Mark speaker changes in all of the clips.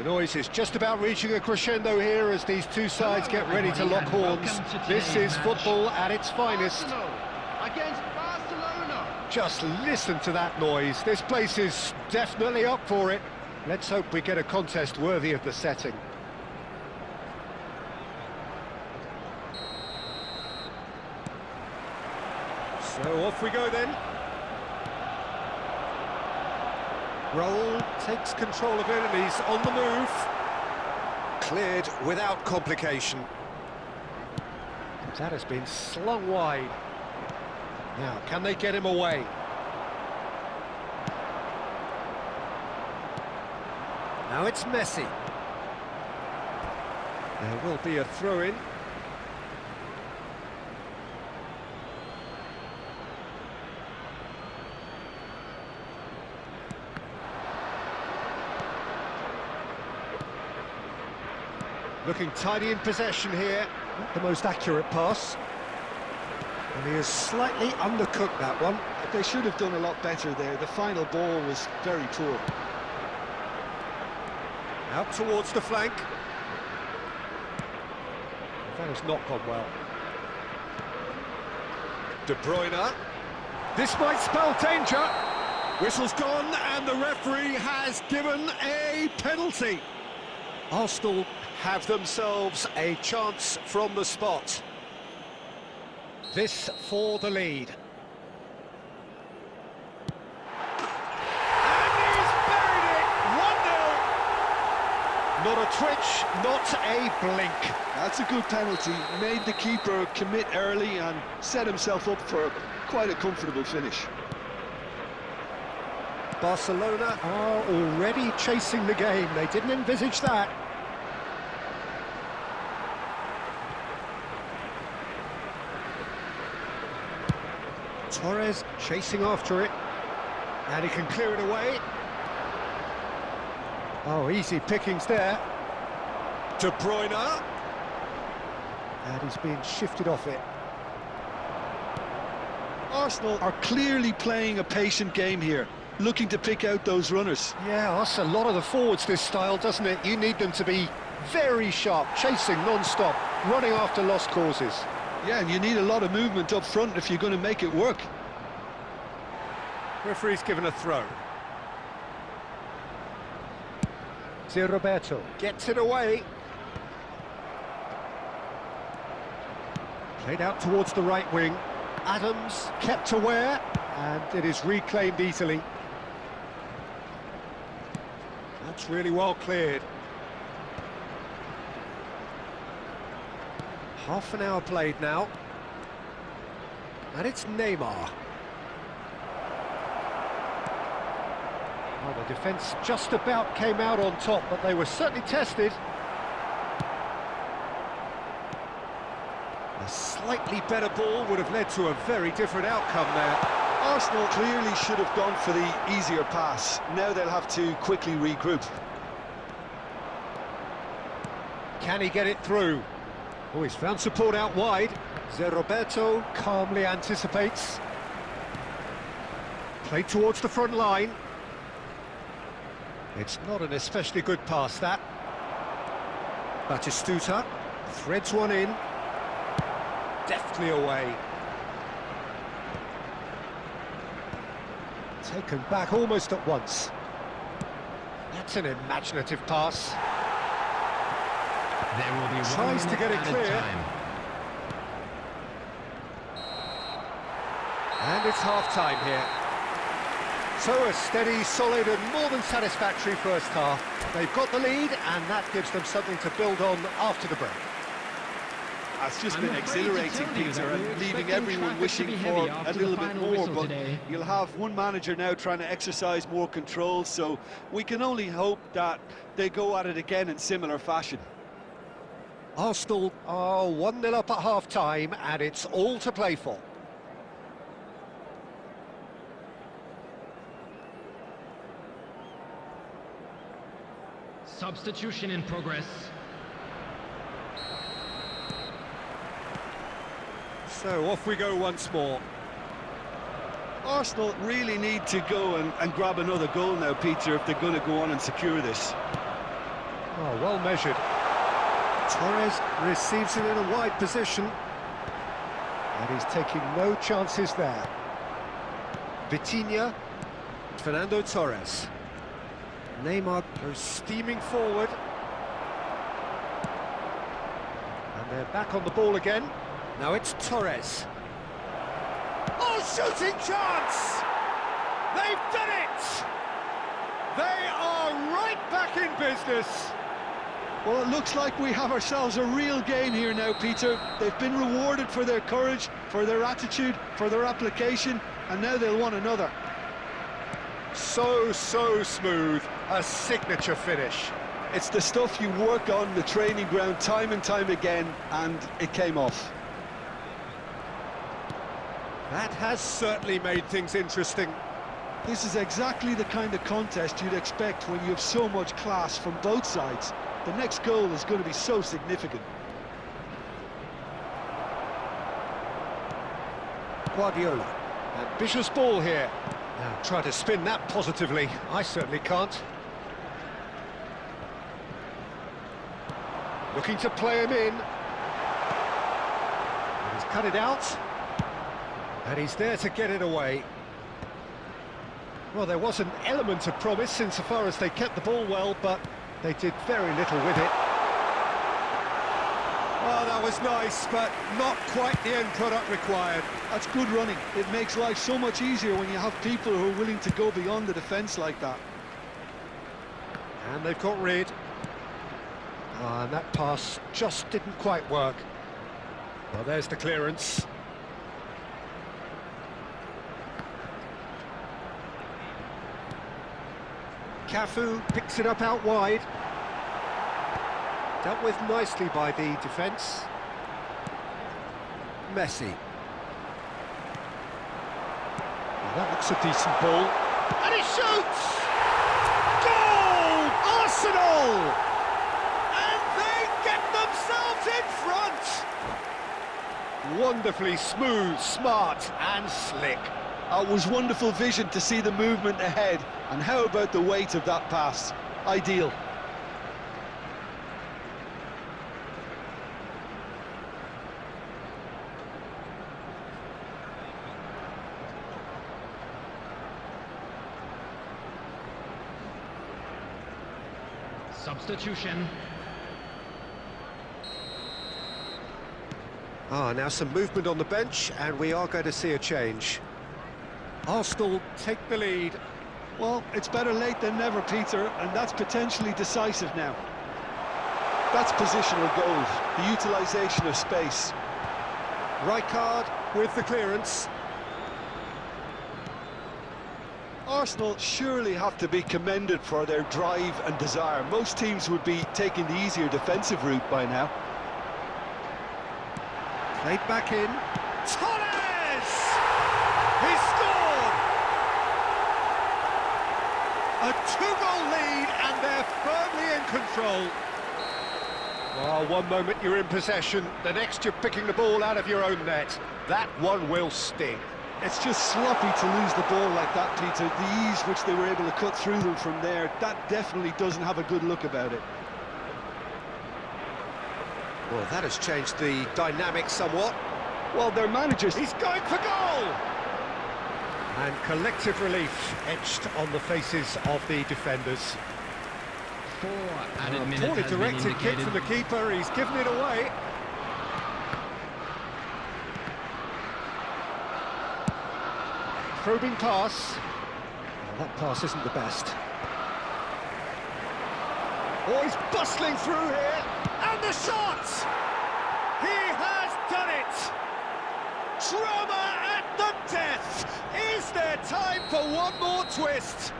Speaker 1: The noise is just about reaching a crescendo here as these two sides get ready to lock horns. This is football at its finest.
Speaker 2: Against Barcelona.
Speaker 1: Just listen to that noise. This place is definitely up for it. Let's hope we get a contest worthy of the setting. So off we go then. Raul takes control of it and he's on the move. Cleared without complication. That has been slung wide. Now, can they get him away? Now it's Messi. There will be a throw-in. Looking tidy in possession here. Not the most accurate pass. And he has slightly undercooked that one.
Speaker 3: They should have done a lot better there. The final ball was very poor.
Speaker 1: Out towards the flank. That has not gone well. De Bruyne. This might spell danger. Whistle's gone and the referee has given a penalty. Arsenal have themselves a chance from the spot. This for the lead. And he's buried it! 1-0! Not a twitch, not a blink.
Speaker 3: That's a good penalty. Made the keeper commit early and set himself up for quite a comfortable finish.
Speaker 1: Barcelona are already chasing the game. They didn't envisage that. Torres chasing after it, and he can clear it away. Oh, easy pickings there. De Bruyne, and he's being shifted off it.
Speaker 3: Arsenal are clearly playing a patient game here, looking to pick out those runners.
Speaker 1: Yeah, that's a lot of the forwards, this style, doesn't it? You need them to be very sharp, chasing non-stop, running after lost causes.
Speaker 3: Yeah, and you need a lot of movement up front if you're going to make it work.
Speaker 1: Referee's given a throw. Roberto gets it away. Played out towards the right wing. Adams kept aware, and it is reclaimed easily. That's really well cleared. Half an hour played now. And it's Neymar. Well, the defence just about came out on top, but they were certainly tested. A slightly better ball would have led to a very different outcome there.
Speaker 3: Arsenal clearly should have gone for the easier pass. Now they'll have to quickly regroup.
Speaker 1: Can he get it through? Oh, he's found support out wide. Roberto calmly anticipates. Played towards the front line. It's not an especially good pass, that. Batistuta threads one in. Deftly away. Taken back almost at once. That's an imaginative pass.
Speaker 4: There will be
Speaker 1: tries to get it clear.
Speaker 4: Time.
Speaker 1: And it's half-time here. So a steady, solid and more than satisfactory first half. They've got the lead and that gives them something to build on after the break.
Speaker 3: It's just been exhilarating, Peter, and leaving everyone wishing for a little bit more, but you'll have one manager now trying to exercise more control, so we can only hope that they go at it again in similar fashion.
Speaker 1: Arsenal are 1-0 up at half-time and it's all to play for.
Speaker 4: Substitution in progress.
Speaker 1: So off we go once more.
Speaker 3: Arsenal really need to go and grab another goal now, Peter, if they're going to go on and secure this.
Speaker 1: Oh, well measured. Torres receives it in a wide position. And he's taking no chances there. Vitinha. Fernando Torres. Neymar goes steaming forward. And they're back on the ball again. Now it's Torres. Oh, shooting chance! They've done it! They are right back in business.
Speaker 3: Well, it looks like we have ourselves a real game here now, Peter. They've been rewarded for their courage, for their attitude, for their application, and now they'll want another.
Speaker 1: So smooth, a signature finish.
Speaker 3: It's the stuff you work on the training ground time and time again, and it came off.
Speaker 1: That has certainly made things interesting.
Speaker 3: This is exactly the kind of contest you'd expect when you have so much class from both sides. The next goal is going to be so significant.
Speaker 1: Guardiola, ambitious ball here. Now try to spin that positively. I certainly can't. Looking to play him in. And he's cut it out. And he's there to get it away. Well, there was an element of promise insofar as they kept the ball well, but they did very little with it. Oh, that was nice, but not quite the end product required.
Speaker 3: That's good running. It makes life so much easier when you have people who are willing to go beyond the defence like that.
Speaker 1: And they've got rid. And that pass just didn't quite work. Well, there's the clearance. Cafu picks it up out wide. Dealt with nicely by the defence. Messi. Well, that looks a decent ball. And he shoots! Goal! Arsenal! And they get themselves in front! Wonderfully smooth, smart and slick.
Speaker 3: It was wonderful vision to see the movement ahead, and how about the weight of that pass? Ideal.
Speaker 2: Substitution.
Speaker 1: Now some movement on the bench, and we are going to see a change. Arsenal take the lead.
Speaker 3: Well, it's better late than never, Peter, and that's potentially decisive now. That's positional goals, the utilisation of space.
Speaker 1: Rijkaard with the clearance.
Speaker 3: Arsenal surely have to be commended for their drive and desire. Most teams would be taking the easier defensive route by now.
Speaker 1: Played back in. Torres! He scored! A two-goal lead, and they're firmly in control. Well, one moment you're in possession, the next you're picking the ball out of your own net. That one will sting.
Speaker 3: It's just sloppy to lose the ball like that, Peter. The ease which they were able to cut through them from there, that definitely doesn't have a good look about it.
Speaker 1: Well, that has changed the dynamic somewhat.
Speaker 3: Well, their managers...
Speaker 1: He's going for goal! And collective relief etched on the faces of the defenders.
Speaker 2: 4 added minutes
Speaker 1: Poorly
Speaker 2: has been
Speaker 1: directed kick
Speaker 2: indicated.
Speaker 1: from the keeper, he's given it away. Probing pass. Well, that pass isn't the best. Oh, he's bustling through here. And the shot! He has done it! Drama at the death! Is there time for one more twist?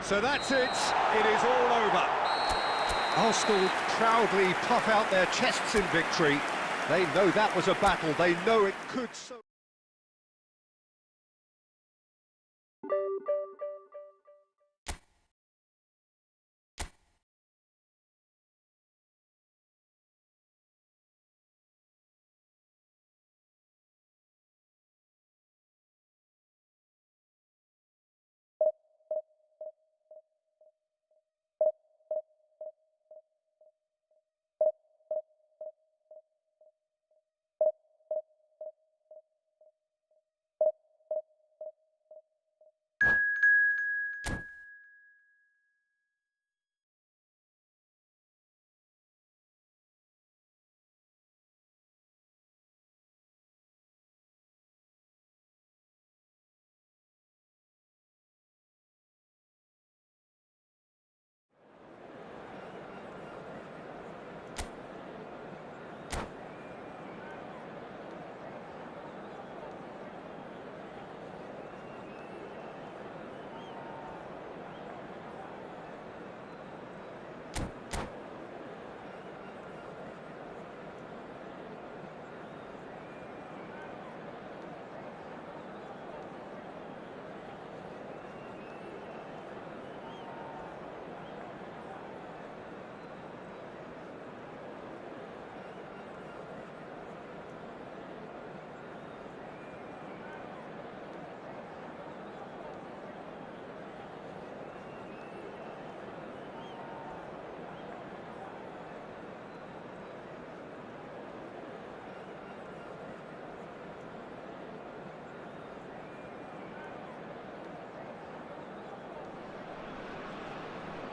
Speaker 1: So that's it. It is all over. Arsenal proudly puff out their chests in victory. They know that was a battle. They know it could so...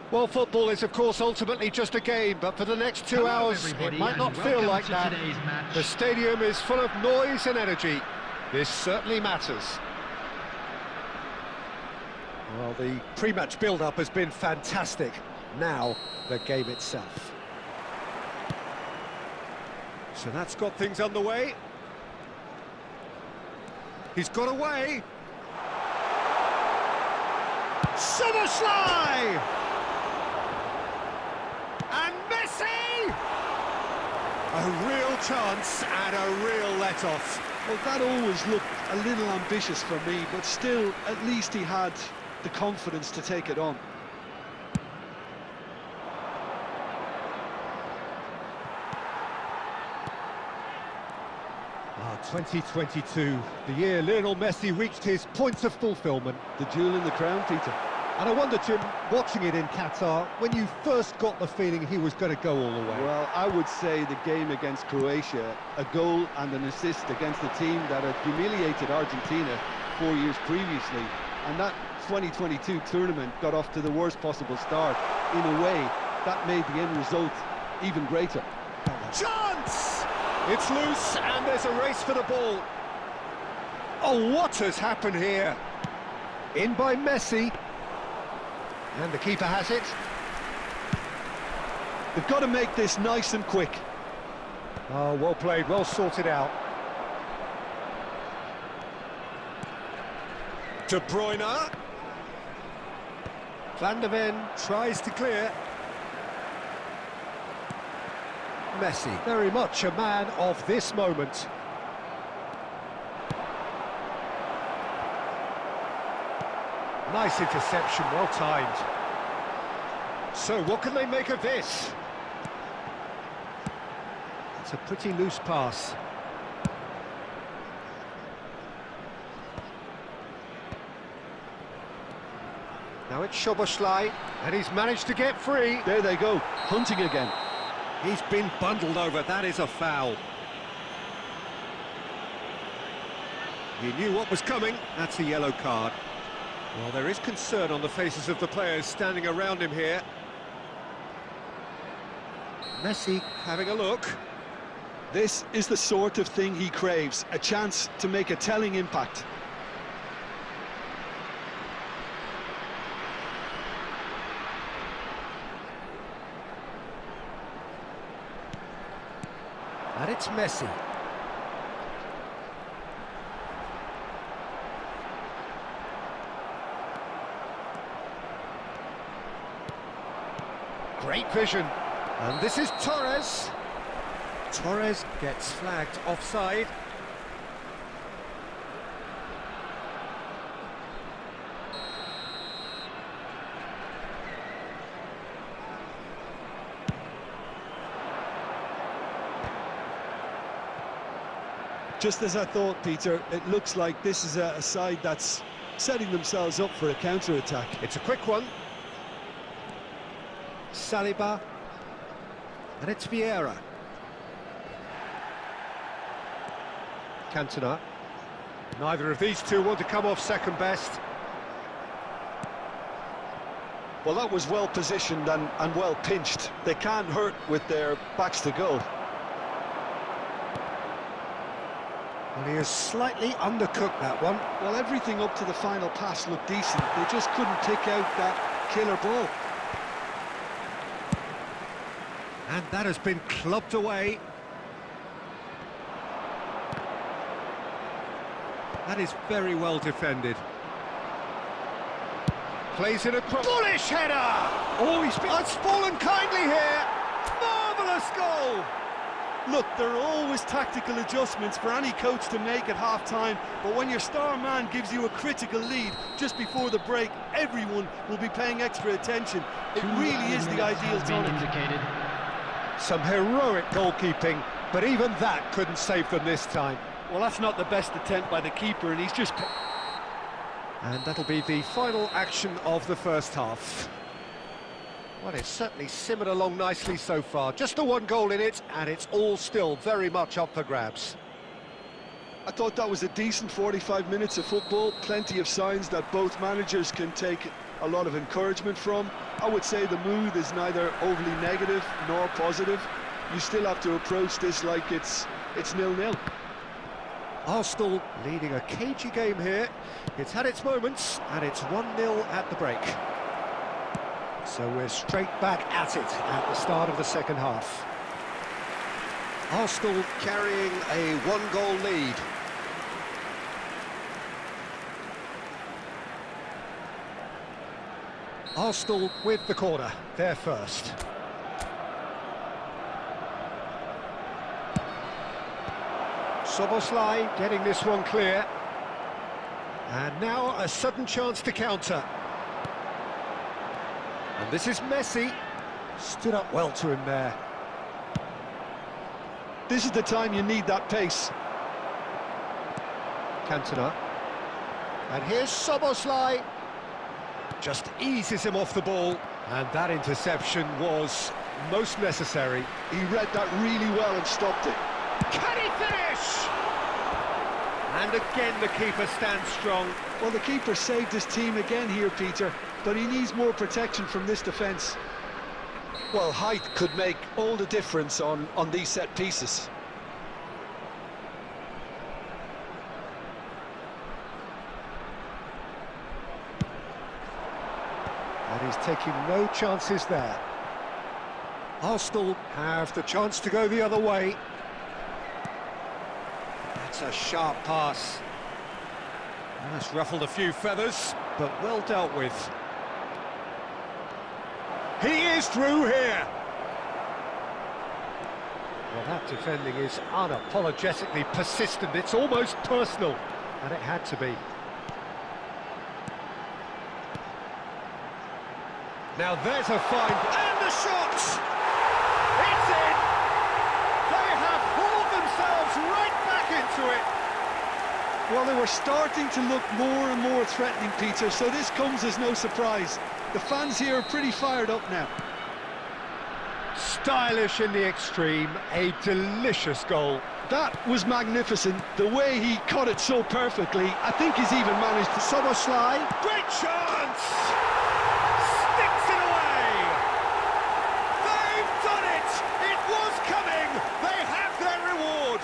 Speaker 1: Well, football is, of course, ultimately just a game, but for the next 2 hours, it might not feel like that. The stadium is full of noise and energy. This certainly matters. Well, the pre-match build-up has been fantastic. Now, the game itself. So that's got things underway. He's got away. Summerslide! And Messi! A real chance and a real let-off.
Speaker 3: Well, that always looked a little ambitious for me, but still, at least he had the confidence to take it on.
Speaker 1: 2022, the year Lionel Messi reached his point of fulfilment.
Speaker 3: The jewel in the crown, Peter.
Speaker 1: And I wonder, Jim, watching it in Qatar, when you first got the feeling he was going to go all the way?
Speaker 3: Well, I would say the game against Croatia, a goal and an assist against a team that had humiliated Argentina 4 years previously, and that 2022 tournament got off to the worst possible start. In a way, that made the end result even greater.
Speaker 1: Chance! It's loose, and there's a race for the ball. Oh, what has happened here? In by Messi. And the keeper has it.
Speaker 3: They've got to make this nice and quick.
Speaker 1: Oh, well played, well sorted out. De Bruyne. Van de Ven tries to clear. Messi, very much a man of this moment. Nice interception, well timed. So, what can they make of this? It's a pretty loose pass. Now it's Szoboszlai, and he's managed to get free.
Speaker 3: There they go, hunting again.
Speaker 1: He's been bundled over, that is a foul. He knew what was coming, that's a yellow card. Well, there is concern on the faces of the players standing around him here. Messi having a look.
Speaker 3: This is the sort of thing he craves, a chance to make a telling impact.
Speaker 1: And it's Messi. Great vision. And this is Torres. Torres gets flagged offside.
Speaker 3: Just as I thought, Peter, it looks like this is a side that's setting themselves up for a counter-attack.
Speaker 1: It's a quick one. Saliba. And it's Vieira. Cantona. Neither of these two want to come off second best.
Speaker 3: Well, that was well positioned and well pinched. They can't hurt with their backs to goal.
Speaker 1: Well, he has slightly undercooked that one.
Speaker 3: Well, everything up to the final pass looked decent. They just couldn't pick out that killer ball.
Speaker 1: And that has been clubbed away. That is very well defended. Plays it across. Bullish header! Oh, it's fallen kindly here. Marvellous goal!
Speaker 3: Look, there are always tactical adjustments for any coach to make at half-time, but when your star man gives you a critical lead just before the break, everyone will be paying extra attention. It really is the ideal time.
Speaker 1: Some heroic goalkeeping, but even that couldn't save them this time.
Speaker 3: Well, that's not the best attempt by the keeper, and he's just...
Speaker 1: And that'll be the final action of the first half. Well, it's certainly simmered along nicely so far. Just the one goal in it, and it's all still very much up for grabs.
Speaker 3: I thought that was a decent 45 minutes of football. Plenty of signs that both managers can take a lot of encouragement from. I would say the mood is neither overly negative nor positive. You still have to approach this like it's 0-0.
Speaker 1: Arsenal leading a cagey game here. It's had its moments, and it's 1-0 at the break. So we're straight back at it at the start of the second half. Arsenal carrying a one-goal lead. Arsenal with the corner, they're first. Szoboszlai getting this one clear. And now a sudden chance to counter. And this is Messi. Stood up well to him there.
Speaker 3: This is the time you need that pace.
Speaker 1: Cantona. And here's Szoboszlai. Just eases him off the ball. And that interception was most necessary.
Speaker 3: He read that really well and stopped it.
Speaker 1: Can he finish? And again the keeper stands strong.
Speaker 3: Well, the keeper saved his team again here, Peter, but he needs more protection from this defence. Well, height could make all the difference on these set pieces.
Speaker 1: And he's taking no chances there. Arsenal have the chance to go the other way. That's a sharp pass. That's ruffled a few feathers, but well dealt with. He is through here. Well, that defending is unapologetically persistent. It's almost personal, and it had to be. Now there's a fine... And the shot! It's in! They have hauled themselves right back into it!
Speaker 3: Well, they were starting to look more and more threatening, Peter, so this comes as no surprise. The fans here are pretty fired up now.
Speaker 1: Stylish in the extreme, a delicious goal.
Speaker 3: That was magnificent, the way he caught it so perfectly. I think he's even managed to...
Speaker 1: Szoboszlai, great chance! Sticks it away! They've done it! It was coming! They have their reward!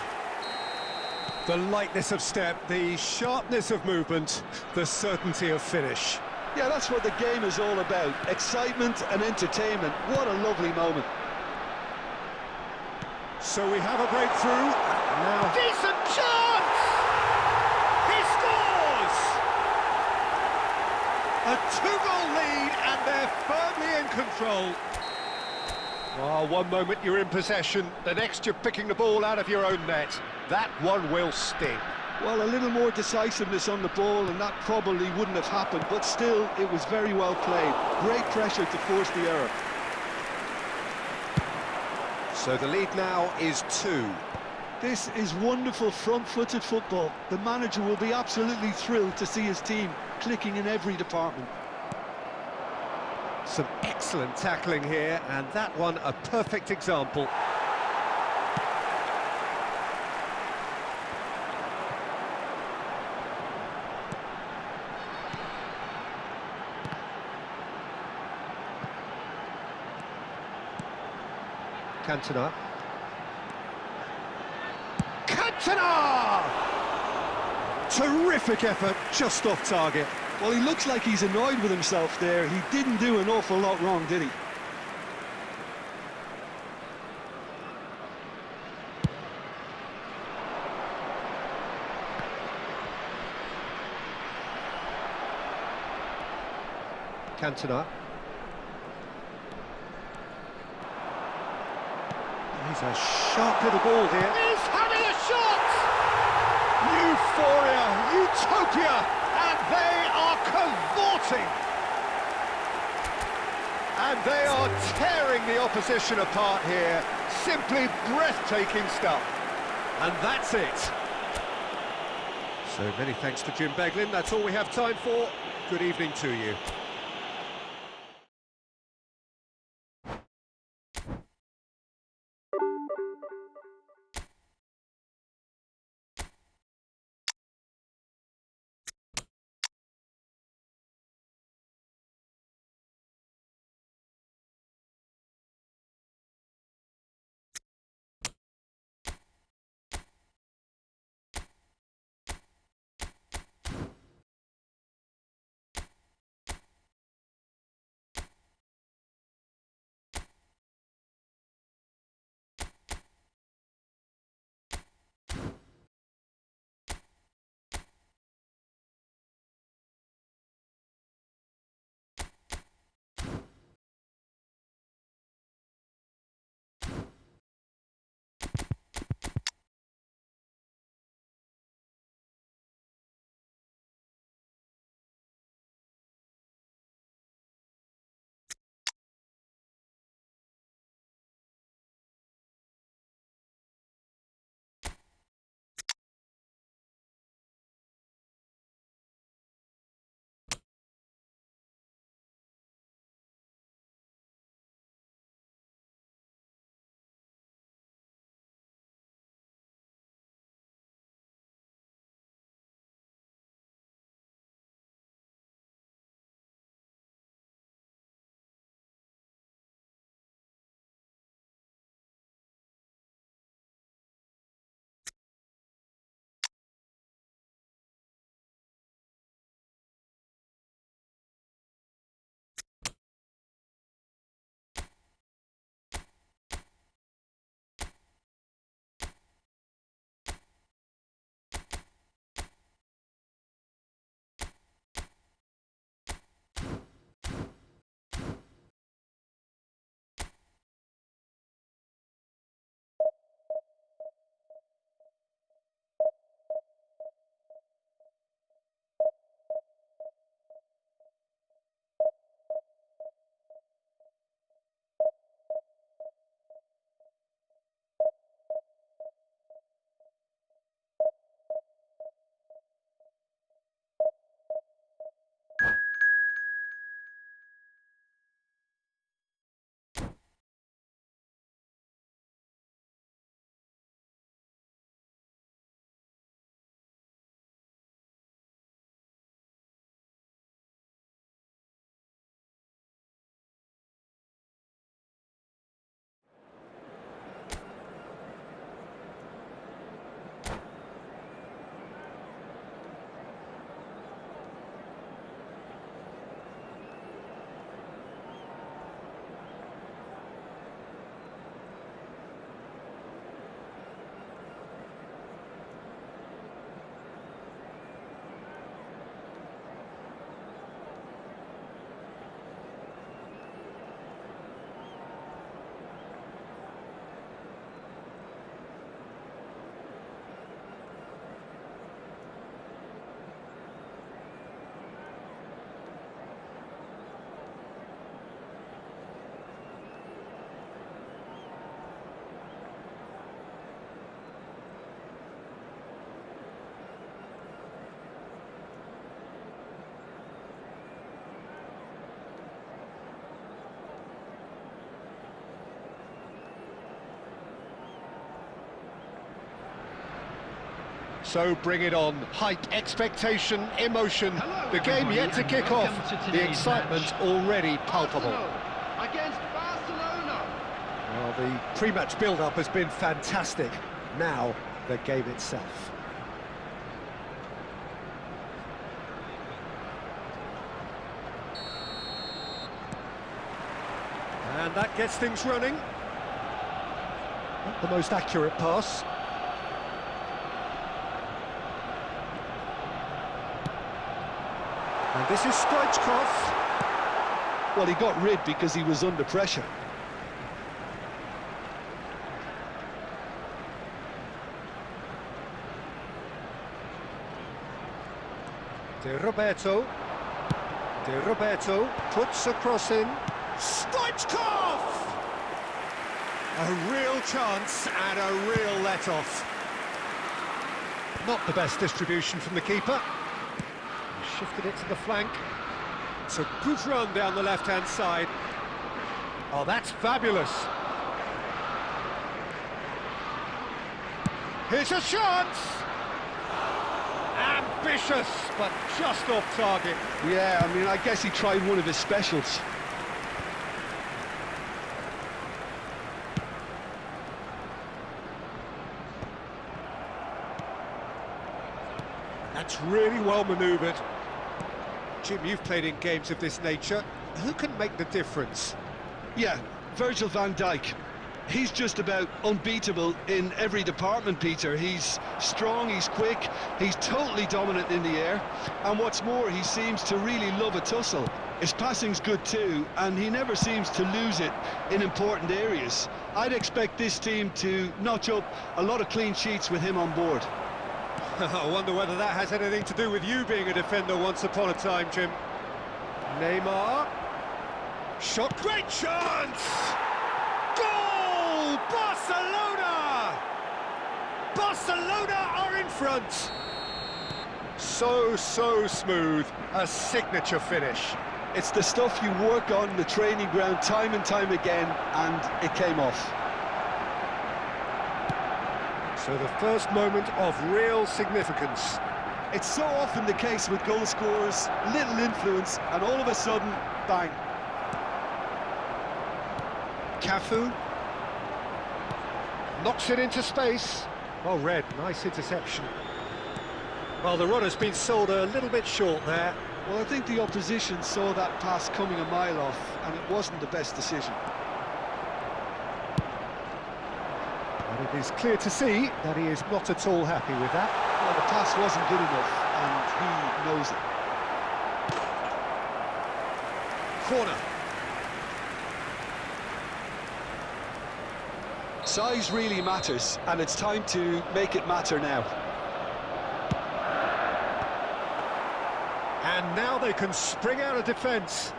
Speaker 1: The lightness of step, the sharpness of movement, the certainty of finish.
Speaker 3: Yeah, that's what the game is all about. Excitement and entertainment. What a lovely moment.
Speaker 1: So we have a breakthrough. Now... Decent chance! He scores! A two-goal lead, and they're firmly in control. Well, one moment you're in possession, the next you're picking the ball out of your own net. That one will sting.
Speaker 3: Well, a little more decisiveness on the ball, and that probably wouldn't have happened, but still, it was very well played. Great pressure to force the error.
Speaker 1: So the lead now is 2.
Speaker 3: This is wonderful front-footed football. The manager will be absolutely thrilled to see his team clicking in every department.
Speaker 1: Some excellent tackling here, and that one a perfect example. Cantona. Cantona! Terrific effort, just off target.
Speaker 3: Well, he looks like he's annoyed with himself there. He didn't do an awful lot wrong, did he?
Speaker 1: Cantona. He's a sharp little ball here. He's having a shot! Euphoria, utopia, and they are cavorting. And they are tearing the opposition apart here. Simply breathtaking stuff. And that's it. So many thanks to Jim Beglin. That's all we have time for. Good evening to you. So bring it on. Hype, expectation, emotion. The game yet to kick off. The excitement already palpable.
Speaker 2: Against Barcelona.
Speaker 1: Well, the pre-match build-up has been fantastic. Now, the game itself. And that gets things running. Not the most accurate pass. And this is Stoichkov.
Speaker 3: Well, he got rid because he was under pressure.
Speaker 1: De Roberto puts a cross in. Stoichkov! A real chance and a real let-off. Not the best distribution from the keeper. He shifted it to the flank. It's a good run down the left-hand side. Oh, that's fabulous. Here's a chance! Ambitious, but just off target.
Speaker 3: Yeah, I mean, I guess he tried one of his specials.
Speaker 1: That's really well manoeuvred. Jim, you've played in games of this nature. Who can make the difference?
Speaker 3: Yeah, Virgil van Dijk. He's just about unbeatable in every department, Peter. He's strong, he's quick, he's totally dominant in the air. And what's more, he seems to really love a tussle. His passing's good too, and he never seems to lose it in important areas. I'd expect this team to notch up a lot of clean sheets with him on board.
Speaker 1: I wonder whether that has anything to do with you being a defender once upon a time, Jim. Neymar. Shot, great chance! Goal! Barcelona! Barcelona are in front! So smooth. A signature finish.
Speaker 3: It's the stuff you work on the training ground time and time again, and it came off.
Speaker 1: So the first moment of real significance.
Speaker 3: It's so often the case with goal scorers, little influence, and all of a sudden, bang.
Speaker 1: Cafu knocks it into space. Well read, nice interception. Well, the runner's been sold a little bit short there.
Speaker 3: Well, I think the opposition saw that pass coming a mile off, and it wasn't the best decision.
Speaker 1: And it is clear to see that he is not at all happy with that.
Speaker 3: Well, the pass wasn't good enough, and he knows it.
Speaker 1: Corner.
Speaker 3: Size really matters, and it's time to make it matter now.
Speaker 1: And now they can spring out of defence.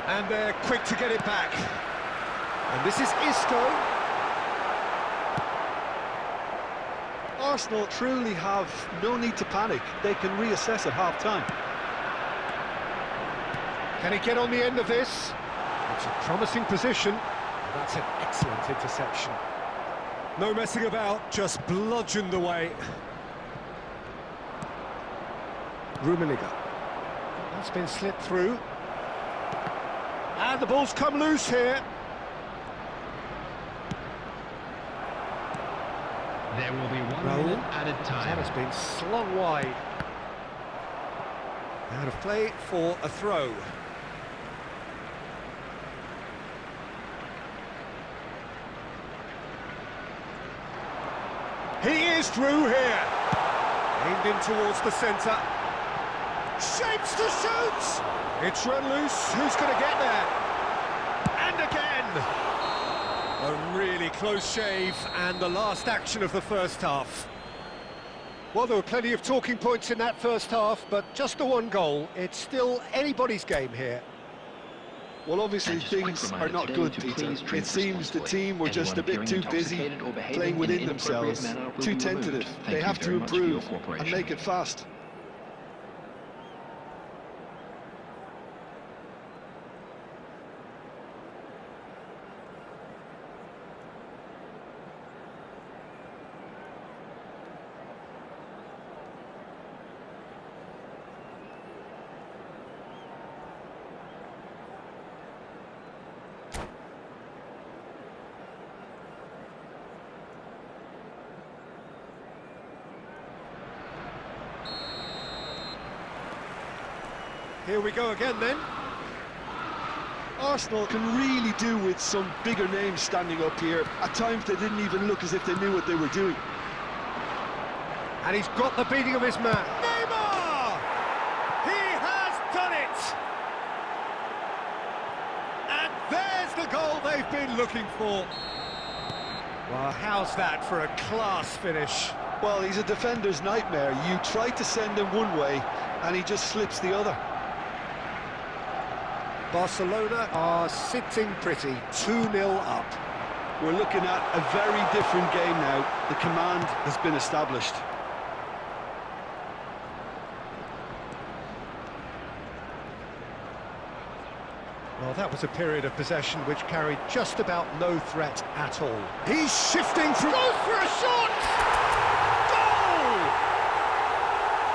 Speaker 1: And they're quick to get it back. And this is Isco.
Speaker 3: Arsenal truly have no need to panic. They can reassess at half-time.
Speaker 1: Can he get on the end of this? It's a promising position. That's an excellent interception. No messing about, just bludgeoned away. Rummenigge. That's been slipped through. And the ball's come loose here.
Speaker 2: There will be 1 minute added time.
Speaker 1: That has been slung wide. Out of play for a throw. He is through here. Aimed in towards the centre. Shapes to shoot! It's run loose. Who's going to get there? And again! A really close shave, and the last action of the first half. Well, there were plenty of talking points in that first half, but just the one goal. It's still anybody's game here.
Speaker 3: Well, obviously things are not good, Peter. It seems the team were just a bit too busy playing within themselves, too tentative. They have to improve and make it fast.
Speaker 1: Here we go again then.
Speaker 3: Arsenal can really do with some bigger names standing up here. At times they didn't even look as if they knew what they were doing.
Speaker 1: And he's got the beating of his man. Neymar! He has done it! And there's the goal they've been looking for. Well, how's that for a class finish?
Speaker 3: Well, he's a defender's nightmare. You try to send him one way, and he just slips the other.
Speaker 1: Barcelona are sitting pretty, 2-0 up.
Speaker 3: We're looking at a very different game now. The command has been established.
Speaker 1: Well, that was a period of possession which carried just about no threat at all. He's shifting through... Goes for a shot! Goal!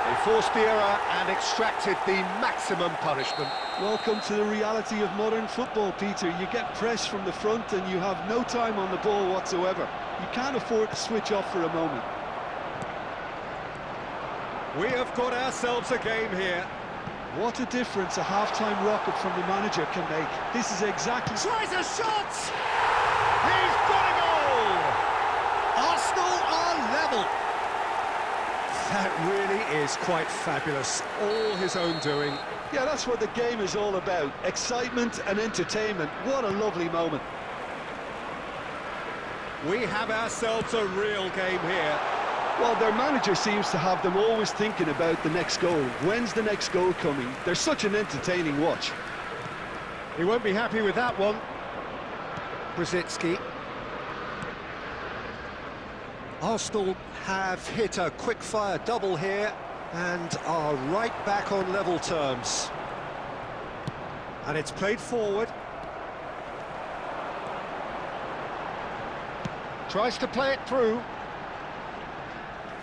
Speaker 1: They forced the error and extracted the maximum punishment.
Speaker 3: Welcome to the reality of modern football, Peter. You get pressed from the front and you have no time on the ball whatsoever. You can't afford to switch off for a moment.
Speaker 1: We have got ourselves a game here.
Speaker 3: What a difference a half-time rocket from the manager can make. This is exactly...
Speaker 1: Tries a shot! He's got a goal! Arsenal are level. That really is quite fabulous. All his own doing.
Speaker 3: Yeah, that's what the game is all about. Excitement and entertainment. What a lovely moment.
Speaker 1: We have ourselves a real game here.
Speaker 3: Well, their manager seems to have them always thinking about the next goal. When's the next goal coming? They're such an entertaining watch.
Speaker 1: He won't be happy with that one. Brzezinski. Arsenal have hit a quick-fire double here and are right back on level terms. And it's played forward. Tries to play it through.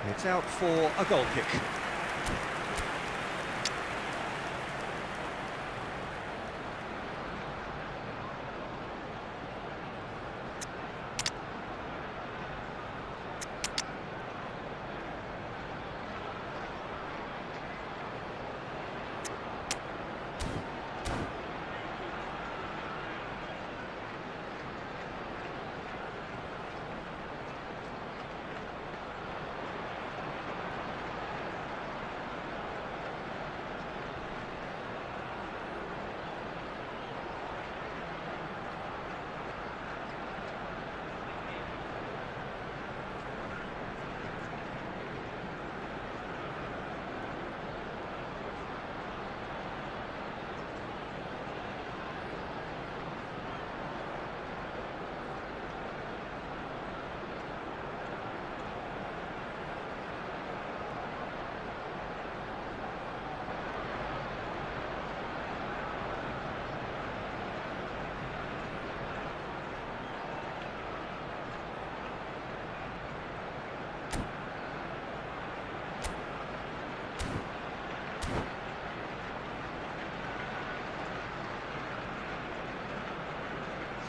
Speaker 1: It's out for a goal kick.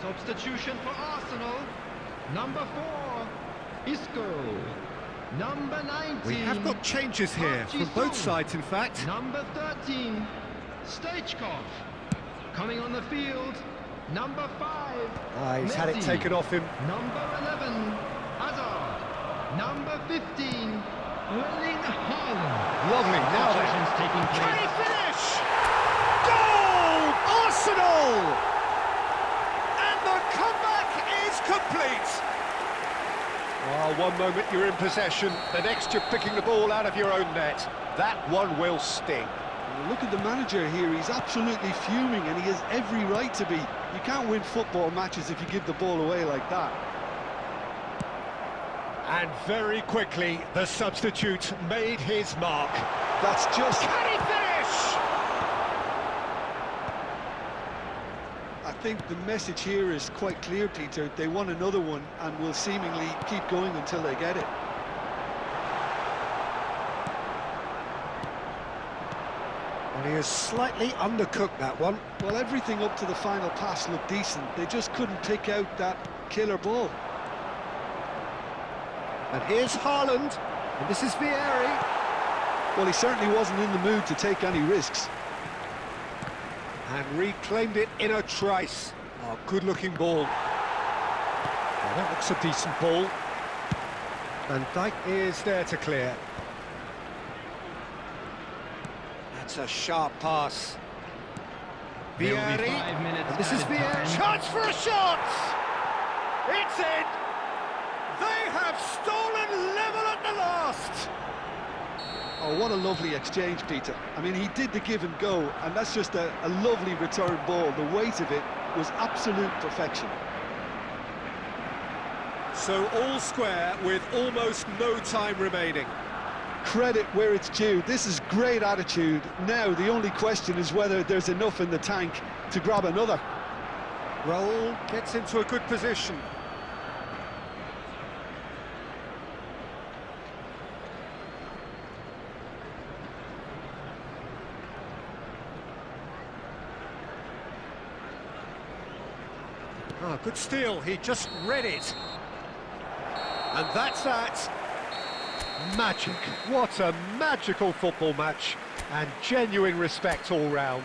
Speaker 2: Substitution for Arsenal. Number 4, Isco. Number 19.
Speaker 1: We have got changes here from both sides, in fact.
Speaker 2: Number 13, Stoichkov. Coming on the field, number 5.
Speaker 1: He's had it taken off him.
Speaker 2: Number 11, Hazard. Number 15, Erling Haaland.
Speaker 1: Lovely. Now
Speaker 2: Substitutions taking
Speaker 1: can
Speaker 2: place.
Speaker 1: he finish? Goal! Arsenal! And the comeback is complete. Well, one moment you're in possession, the next you're picking the ball out of your own net. That one will sting.
Speaker 3: Look at the manager here, he's absolutely fuming and he has every right to be. You can't win football matches if you give the ball away like that.
Speaker 1: And very quickly, the substitute made his mark.
Speaker 3: That's just...
Speaker 1: Can he finish?
Speaker 3: I think the message here is quite clear, Peter. They want another one and will seemingly keep going until they get it.
Speaker 1: And he has slightly undercooked that one.
Speaker 3: Well, everything up to the final pass looked decent. They just couldn't pick out that killer ball.
Speaker 1: And here's Haaland, and this is Vieri.
Speaker 3: Well, he certainly wasn't in the mood to take any risks.
Speaker 1: And reclaimed it in a trice. Oh, good-looking ball. Well, that looks a decent ball. And Dijk is there to clear. That's a sharp pass.
Speaker 2: There will be
Speaker 1: Vieri,
Speaker 2: 5 minutes
Speaker 1: and this is
Speaker 2: added
Speaker 1: Vieri.
Speaker 2: time.
Speaker 1: Chance for a shot! It's in! They have stolen level at the last!
Speaker 3: Oh, what a lovely exchange, Peter. I mean, he did the give and go, and that's just a lovely return ball. The weight of it was absolute perfection.
Speaker 1: So all square with almost no time remaining.
Speaker 3: Credit where it's due. This is great attitude. Now, the only question is whether there's enough in the tank to grab another.
Speaker 1: Raul gets into a good position. Ah, good steal, he just read it. And that's that. Magic. What a magical football match. And genuine respect all round.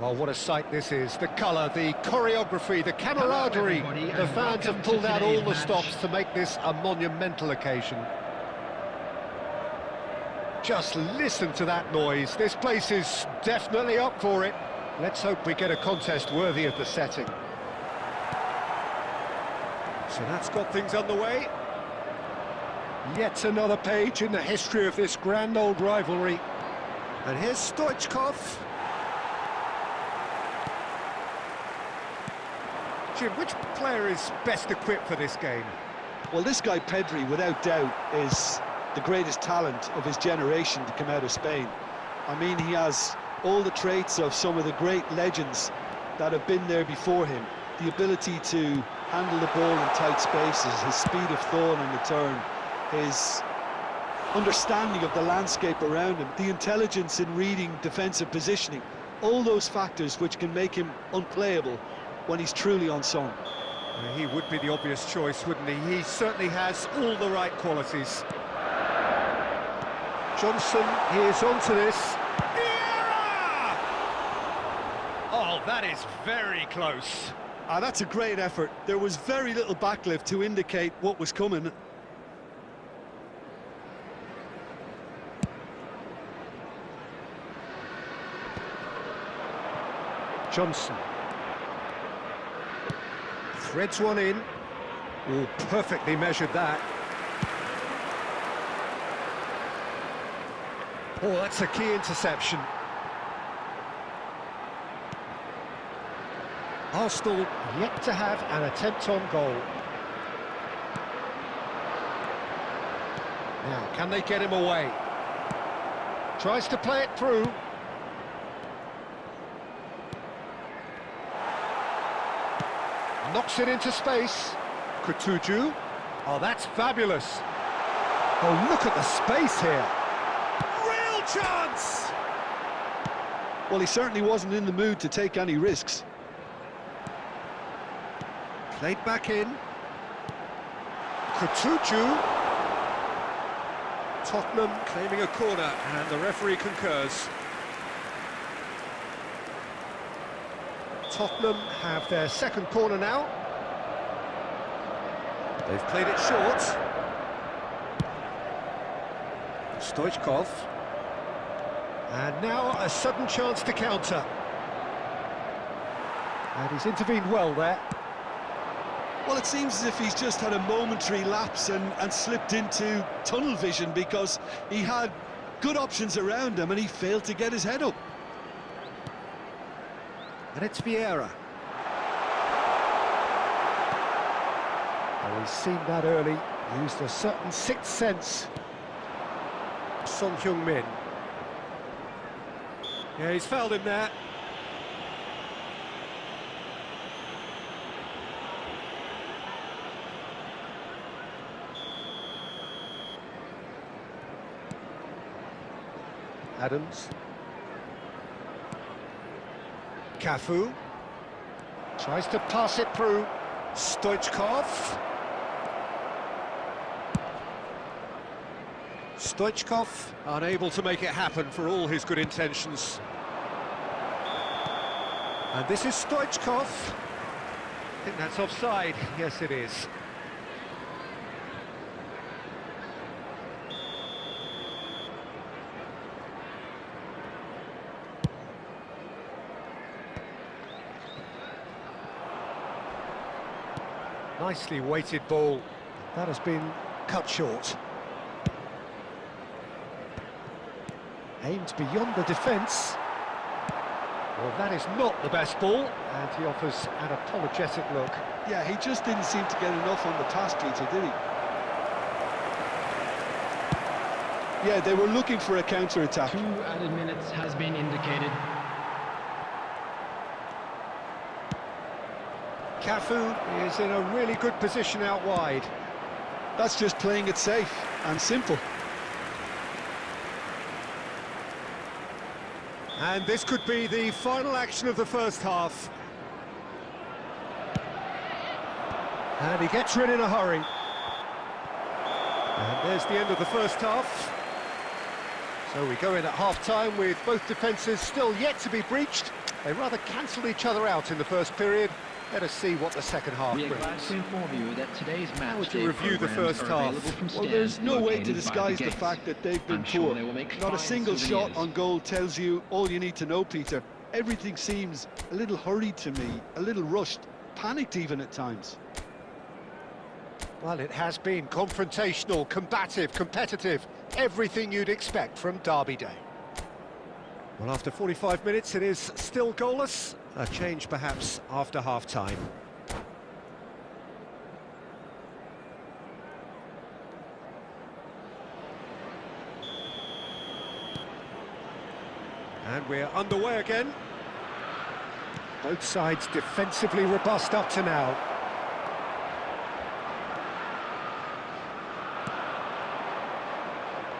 Speaker 1: Well, what a sight this is. The colour, the choreography, the camaraderie. The fans have pulled out all the stops to make this a monumental occasion. Just listen to that noise. This place is definitely up for it. Let's hope we get a contest worthy of the setting. So that's got things underway. Yet another page in the history of this grand old rivalry. And here's Stoichkov. Jim, which player is best equipped for this game?
Speaker 3: Well, this guy Pedri, without doubt, is the greatest talent of his generation to come out of Spain. I mean, he has all the traits of some of the great legends that have been there before him. The ability to handle the ball in tight spaces, his speed of thought on the turn, his understanding of the landscape around him, the intelligence in reading defensive positioning, all those factors which can make him unplayable when he's truly on song.
Speaker 1: He would be the obvious choice, wouldn't he? He certainly has all the right qualities. Johnson, he is onto this. Vieira! Oh, that is very close.
Speaker 3: That's a great effort. There was very little backlift to indicate what was coming.
Speaker 1: Johnson. Threads one in. Oh, perfectly measured that. Oh, that's a key interception. Arsenal yet to have an attempt on goal. Now, can they get him away? Tries to play it through. Knocks it into space. Kutuju. Oh, that's fabulous. Oh, look at the space here. Real chance!
Speaker 3: Well, he certainly wasn't in the mood to take any risks.
Speaker 1: Played back in. Kutuju. Tottenham claiming a corner, and the referee concurs. Tottenham have their second corner now. They've played it short. Stoichkov. And now a sudden chance to counter. And he's intervened well there.
Speaker 3: Well, it seems as if he's just had a momentary lapse and slipped into tunnel vision, because he had good options around him and he failed to get his head up.
Speaker 1: And it's Vieira. Oh, he's seen that early, used a certain sixth sense. Son Heung-min. Yeah, he's fouled him there. Adams. Cafu. Tries to pass it through. Stoichkov. Stoichkov unable to make it happen for all his good intentions. And this is Stoichkov. I think that's offside. Yes, it is. Nicely weighted ball. That has been cut short. Aimed beyond the defence. Well, that is not the best ball, and he offers an apologetic look.
Speaker 3: Yeah, he just didn't seem to get enough on the task, Peter, did he? Yeah, they were looking for a counter-attack.
Speaker 2: 2 added minutes has been indicated.
Speaker 1: Cafu is in a really good position out wide.
Speaker 3: That's just playing it safe and simple.
Speaker 1: And this could be the final action of the first half. And he gets rid in a hurry. And there's the end of the first half. So we go in at half-time with both defences still yet to be breached. They rather cancelled each other out in the first period. Let us see what the second half brings.
Speaker 4: We are glad to inform you that today's match
Speaker 1: would you review the first half?
Speaker 3: Well, there's no way to disguise the fact that they've been poor. Not a single shot on goal tells you all you need to know, Peter. Everything seems a little hurried to me, a little rushed, panicked even at times.
Speaker 1: Well, it has been confrontational, combative, competitive, everything you'd expect from Derby Day. Well, after 45 minutes, it is still goalless. A change, perhaps, after half-time. And we're underway again. Both sides defensively robust up to now.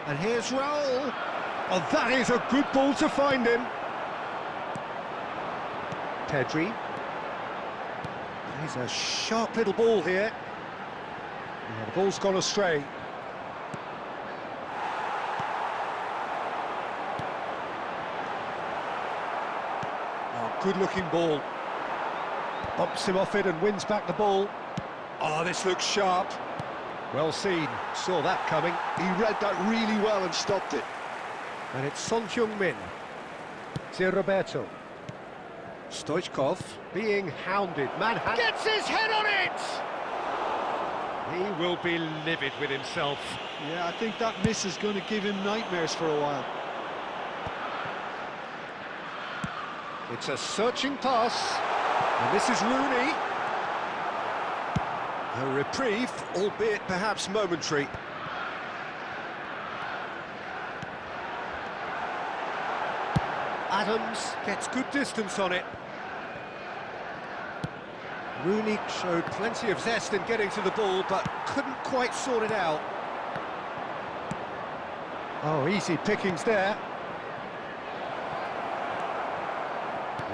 Speaker 1: And here's Raul. Oh, that is a good ball to find him. Pedri. He's a sharp little ball here. Yeah, the ball's gone astray. Oh, good-looking ball. Bumps him off it and wins back the ball. Oh, this looks sharp. Well seen. Saw that coming.
Speaker 3: He read that really well and stopped it.
Speaker 1: And it's Son Heung-min. To Roberto. Stoichkov being hounded. Gets his head on it! He will be livid with himself.
Speaker 3: Yeah, I think that miss is going to give him nightmares for a while.
Speaker 1: It's a searching pass, and this is Rooney. A reprieve, albeit perhaps momentary. Adams gets good distance on it. Rooney showed plenty of zest in getting to the ball, but couldn't quite sort it out. Oh, easy pickings there.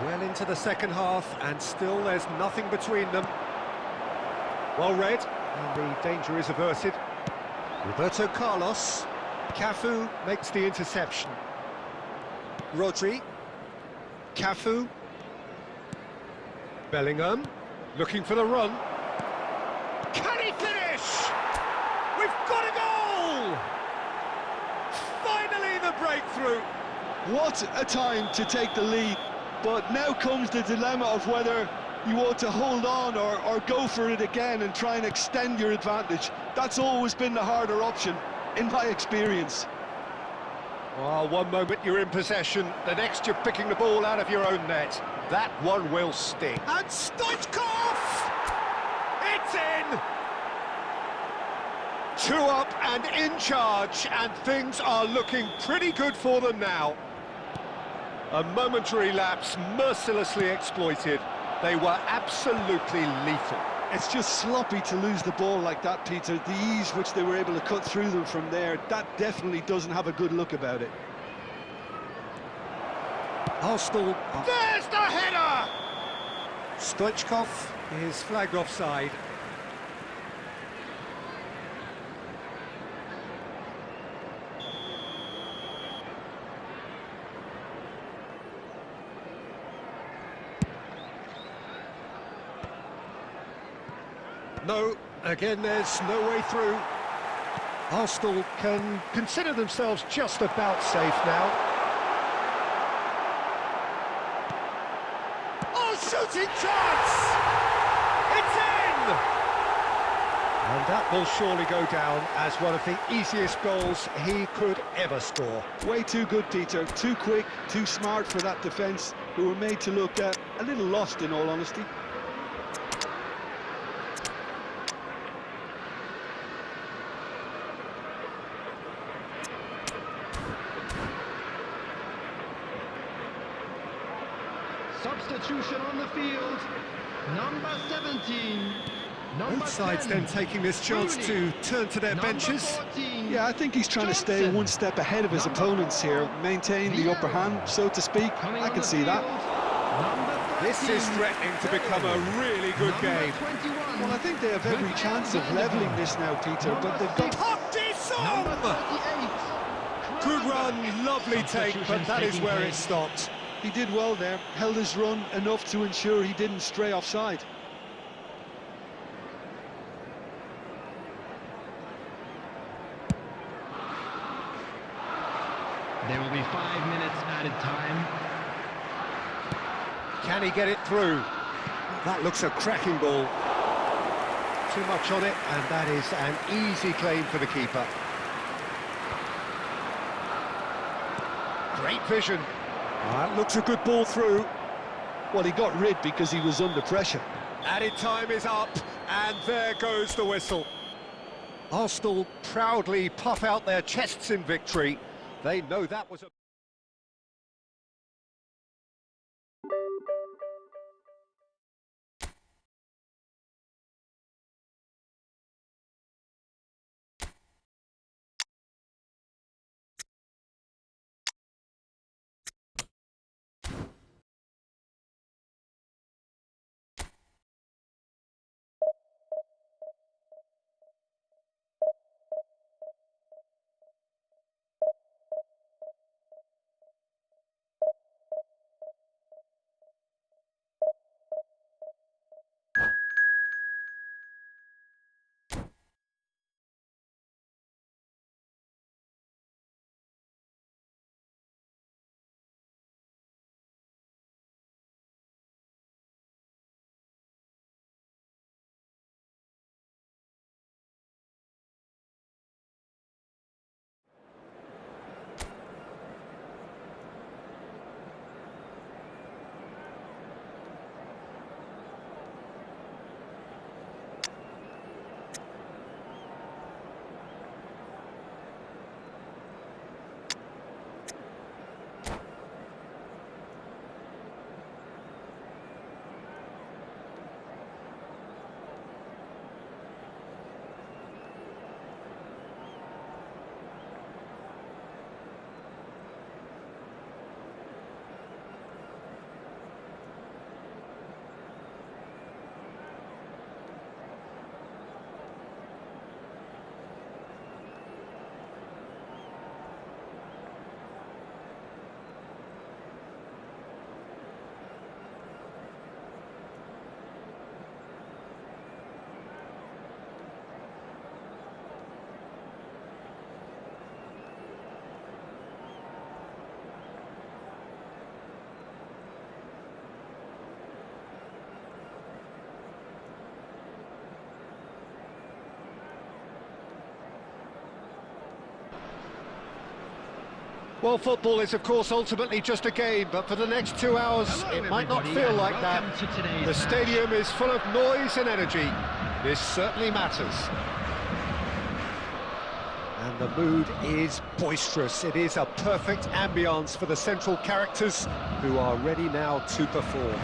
Speaker 1: Well into the second half, and still there's nothing between them. Well read, and the danger is averted. Roberto Carlos. Cafu makes the interception. Rodri. Cafu. Bellingham. Looking for the run. Can he finish? We've got a goal! Finally the breakthrough.
Speaker 3: What a time to take the lead. But now comes the dilemma of whether you ought to hold on or go for it again and try and extend your advantage. That's always been the harder option, in my experience.
Speaker 1: Well, one moment you're in possession, the next you're picking the ball out of your own net. That one will sting. And Stoichkov! It's in! 2 up and in charge, and things are looking pretty good for them now. A momentary lapse mercilessly exploited. They were absolutely lethal.
Speaker 3: It's just sloppy to lose the ball like that, Peter. The ease which they were able to cut through them from there, that definitely doesn't have a good look about it.
Speaker 1: Arsenal. There's the header! Stoichkov is flagged offside. No, again there's no way through. Arsenal can consider themselves just about safe now. Oh, shooting chance! It's in! And that will surely go down as one of the easiest goals he could ever score.
Speaker 3: Way too good, Peter. Too quick, too smart for that defence, who were made to look a little lost, in all honesty.
Speaker 2: Substitution on the field, number 17.
Speaker 1: Both sides then taking this chance to turn to their benches.
Speaker 2: 14,
Speaker 3: Yeah, I think he's trying to stay
Speaker 2: Johnson.
Speaker 3: one step ahead of his opponents here, maintain the upper hand, so to speak.
Speaker 2: Coming
Speaker 3: I
Speaker 2: on
Speaker 3: can
Speaker 2: the
Speaker 3: see that.
Speaker 2: field, number
Speaker 1: This is
Speaker 2: 13,
Speaker 1: threatening to become a really good
Speaker 2: number
Speaker 1: game.
Speaker 2: 21,
Speaker 3: Well, I think they have every chance of levelling this now, Peter, but they've got...
Speaker 2: number
Speaker 1: Park
Speaker 2: 38.
Speaker 1: Good run, lovely take, but that is where it stopped.
Speaker 3: He did well there, held his run enough to ensure he didn't stray offside.
Speaker 2: There will be 5 minutes added time.
Speaker 1: Can he get it through? That looks a cracking ball. Too much on it, and that is an easy claim for the keeper. Great vision. That looks a good ball through.
Speaker 3: Well, he got rid because he was under pressure.
Speaker 1: Added time is up, and there goes the whistle. Arsenal proudly puff out their chests in victory. They know that was a... Well, football is, of course, ultimately just a game, but for the next 2 hours,
Speaker 2: Hello,
Speaker 1: it might not
Speaker 2: everybody,
Speaker 1: feel
Speaker 2: and
Speaker 1: like that.
Speaker 2: welcome to today's
Speaker 1: The
Speaker 2: match.
Speaker 1: stadium is full of noise and energy. This certainly matters. And the mood is boisterous. It is a perfect ambience for the central characters who are ready now to perform.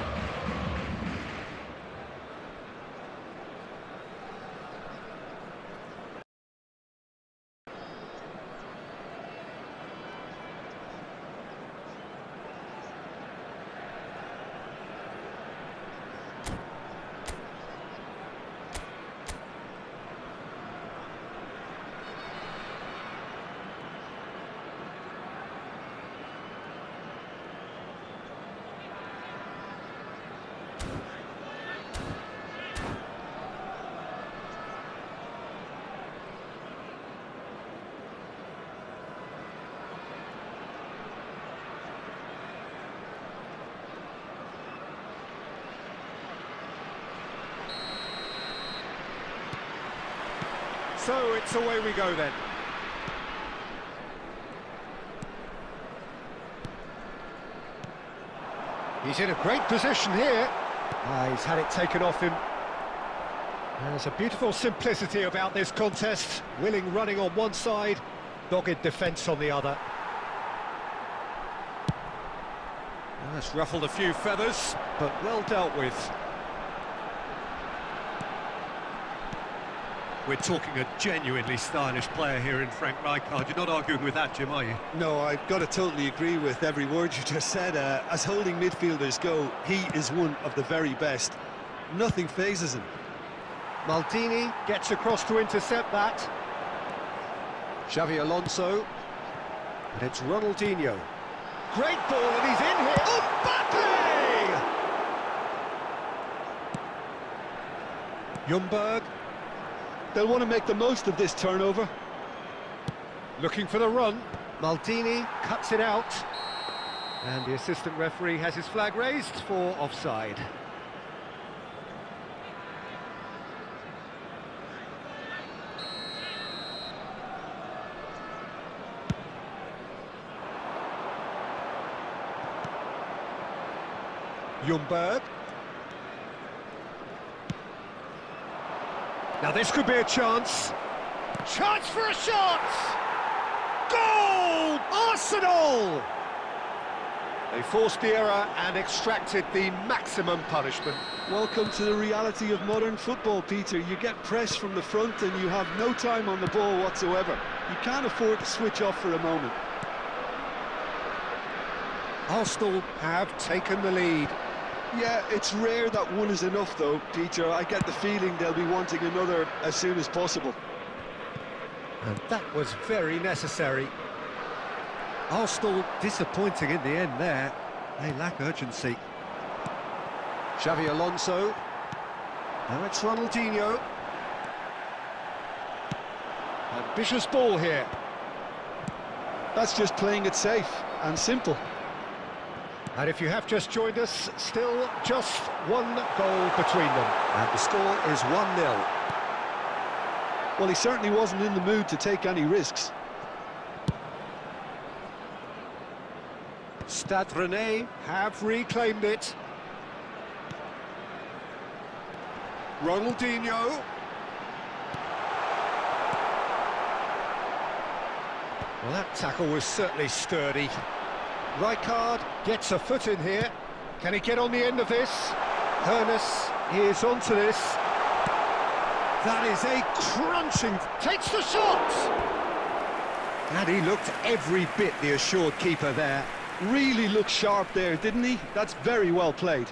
Speaker 1: So it's away we go then. He's in a great position here. He's had it taken off him. There's a beautiful simplicity about this contest. Willing running on one side, dogged defence on the other. That's ruffled a few feathers, but well dealt with. We're talking a genuinely stylish player here in Frank Rijkaard. You're not arguing with that, Jim, are you?
Speaker 3: No, I've got to totally agree with every word you just said. As holding midfielders go, he is one of the very best. Nothing phases him.
Speaker 1: Maldini gets across to intercept that. Xavi Alonso. And it's Ronaldinho. Great ball, and he's in here. Mbappe! Ljungberg.
Speaker 3: They'll want to make the most of this turnover.
Speaker 1: Looking for the run. Maldini cuts it out. And the assistant referee has his flag raised for offside. Ljungberg. Now this could be a chance. Chance for a shot! Goal! Arsenal! They forced the error and extracted the maximum punishment.
Speaker 3: Welcome to the reality of modern football, Peter. You get pressed from the front and you have no time on the ball whatsoever. You can't afford to switch off for a moment.
Speaker 1: Arsenal have taken the lead.
Speaker 3: Yeah, it's rare that one is enough though, Peter. I get the feeling they'll be wanting another as soon as possible.
Speaker 1: And that was very necessary. Arsenal disappointing in the end there. They lack urgency. Xavi Alonso. Now it's Ronaldinho. Ambitious ball here.
Speaker 3: That's just playing it safe and simple.
Speaker 1: And if you have just joined us, still just one goal between them. And the score is 1-0.
Speaker 3: Well, he certainly wasn't in the mood to take any risks.
Speaker 1: Stade Rennais have reclaimed it. Ronaldinho. Well, that tackle was certainly sturdy. Rijkaard gets a foot in here. Can he get on the end of this? Hoeneß is onto this. That is a crunching... Takes the shot! And he looked every bit the assured keeper there.
Speaker 3: Really looked sharp there, didn't he? That's very well played.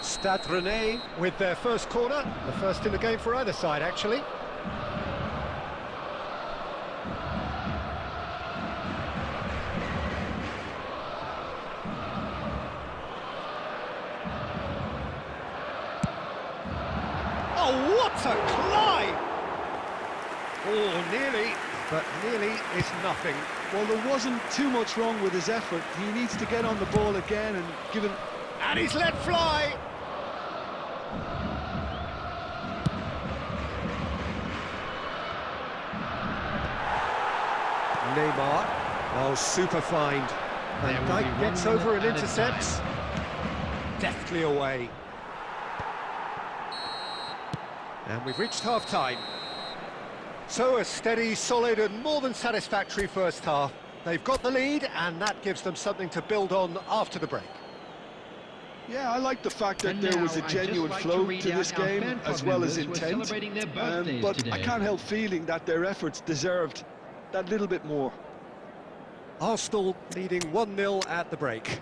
Speaker 1: Stade Rennais with their first corner. The first in the game for either side, actually. Oh, what a climb! Oh, nearly, but nearly is nothing.
Speaker 3: Well, there wasn't too much wrong with his effort. He needs to get on the ball again and give him...
Speaker 1: And he's let fly! Neymar. Oh, super find.
Speaker 2: There
Speaker 1: And
Speaker 2: will be
Speaker 1: Dyke
Speaker 2: 1
Speaker 1: gets
Speaker 2: minute
Speaker 1: over and
Speaker 2: added
Speaker 1: intercepts.
Speaker 2: time.
Speaker 1: Deftly away. And we've reached half-time. So a steady, solid and more than satisfactory first half. They've got the lead and that gives them something to build on after the break.
Speaker 3: Yeah, I like the fact that
Speaker 2: And
Speaker 3: there was a
Speaker 2: now I'd just
Speaker 3: genuine
Speaker 2: like to
Speaker 3: flow
Speaker 2: read
Speaker 3: to
Speaker 2: out
Speaker 3: this
Speaker 2: our
Speaker 3: game,
Speaker 2: fan club
Speaker 3: as well as
Speaker 2: members who are
Speaker 3: intent.
Speaker 2: celebrating their birthdays
Speaker 3: But
Speaker 2: today.
Speaker 3: I can't help feeling that their efforts deserved that little bit more.
Speaker 1: Arsenal leading 1-0 at the break.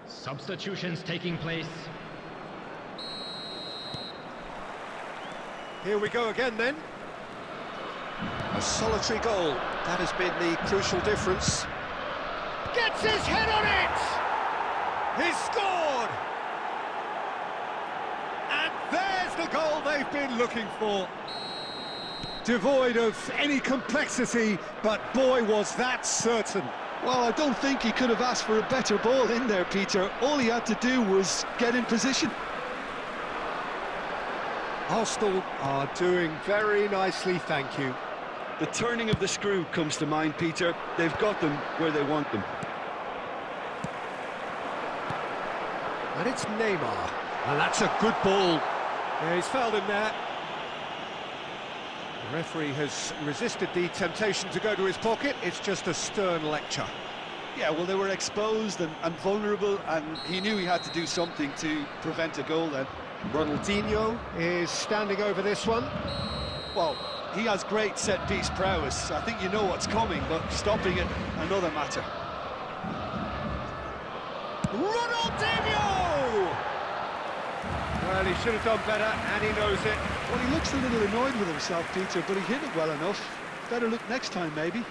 Speaker 2: Substitutions taking place.
Speaker 1: Here we go again then. A solitary goal. That has been the crucial difference. Gets his head on it! He's scored! And there's the goal they've been looking for. Devoid of any complexity, but boy was that certain.
Speaker 3: Well, I don't think he could have asked for a better ball in there, Peter. All he had to do was get in position.
Speaker 1: Arsenal are doing very nicely, thank you.
Speaker 3: The turning of the screw comes to mind, Peter. They've got them where they want them.
Speaker 1: And it's Neymar. And that's a good ball. Yeah, he's fouled him there. The referee has resisted the temptation to go to his pocket. It's just a stern lecture.
Speaker 3: Yeah, well, they were exposed and vulnerable, and he knew he had to do something to prevent a goal then.
Speaker 1: Ronaldinho is standing over this one.
Speaker 3: Well, he has great set-piece prowess. I think you know what's coming, but stopping it, another matter.
Speaker 1: Ronaldinho! Well, he should have done better, and he knows it.
Speaker 3: Well, he looks a little annoyed with himself, Peter, but he hit it well enough. Better look next time, maybe.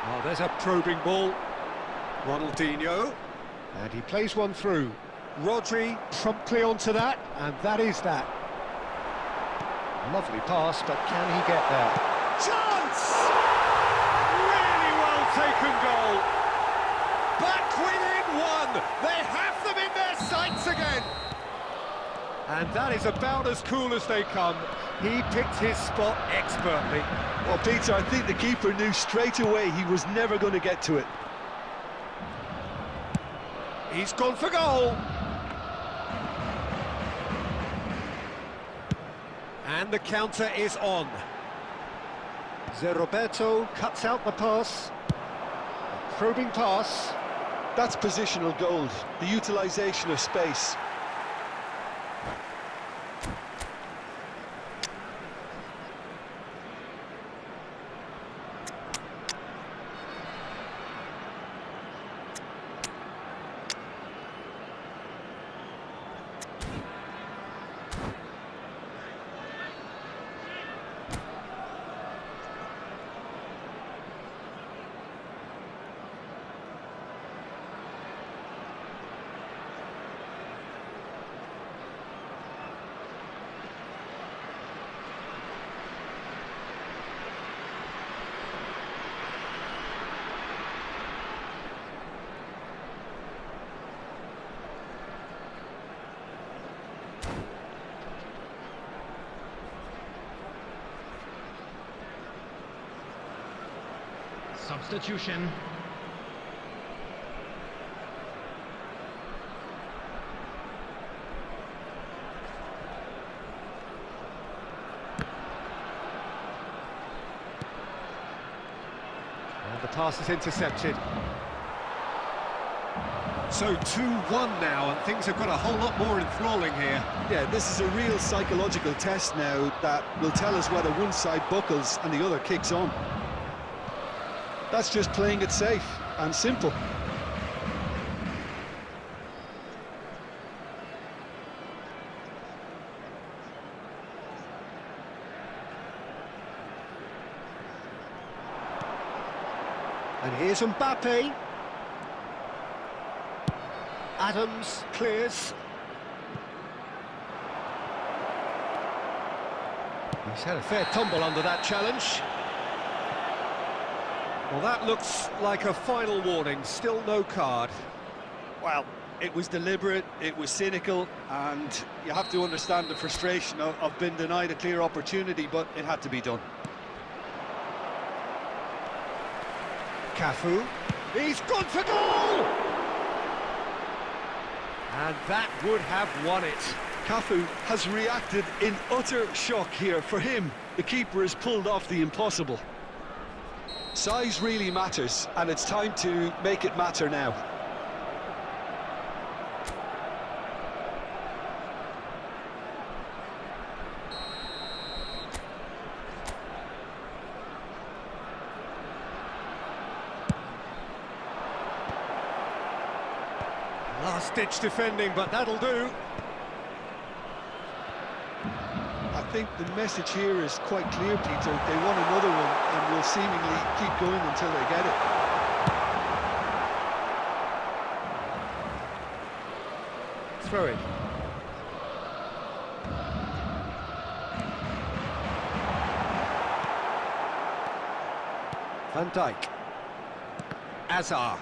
Speaker 1: Oh, there's a probing ball. Ronaldinho. And he plays one through. Rodri promptly onto that, and that is that. Lovely pass, but can he get there? Chance! Really well taken goal. Back within one. They have them in their sights again. And that is about as cool as they come. He picked his spot expertly.
Speaker 3: Well, Peter, I think the keeper knew straight away he was never going to get to it.
Speaker 1: He's gone for goal. And the counter is on. Roberto cuts out the pass. A probing pass.
Speaker 3: That's positional gold, the utilisation of space.
Speaker 2: Substitution.
Speaker 1: And the pass is intercepted. So 2-1 now, and things have got a whole lot more enthralling here.
Speaker 3: Yeah, this is a real psychological test now that will tell us whether one side buckles and the other kicks on. That's just playing it safe and simple.
Speaker 1: And here's Mbappe. Adams clears. He's had a fair tumble under that challenge. Well, that looks like a final warning, still no card.
Speaker 3: Well, it was deliberate, it was cynical, and you have to understand the frustration of being denied a clear opportunity, but it had to be done.
Speaker 1: Cafu, he's gone for goal! And that would have won it.
Speaker 3: Cafu has reacted in utter shock here. For him, the keeper has pulled off the impossible. Size really matters, and it's time to make it matter now.
Speaker 1: Last-ditch defending, but that'll do.
Speaker 3: I think the message here is quite clear, Peter. They want another one and will seemingly keep going until they get it.
Speaker 1: Throw it. Van Dijk. Azar.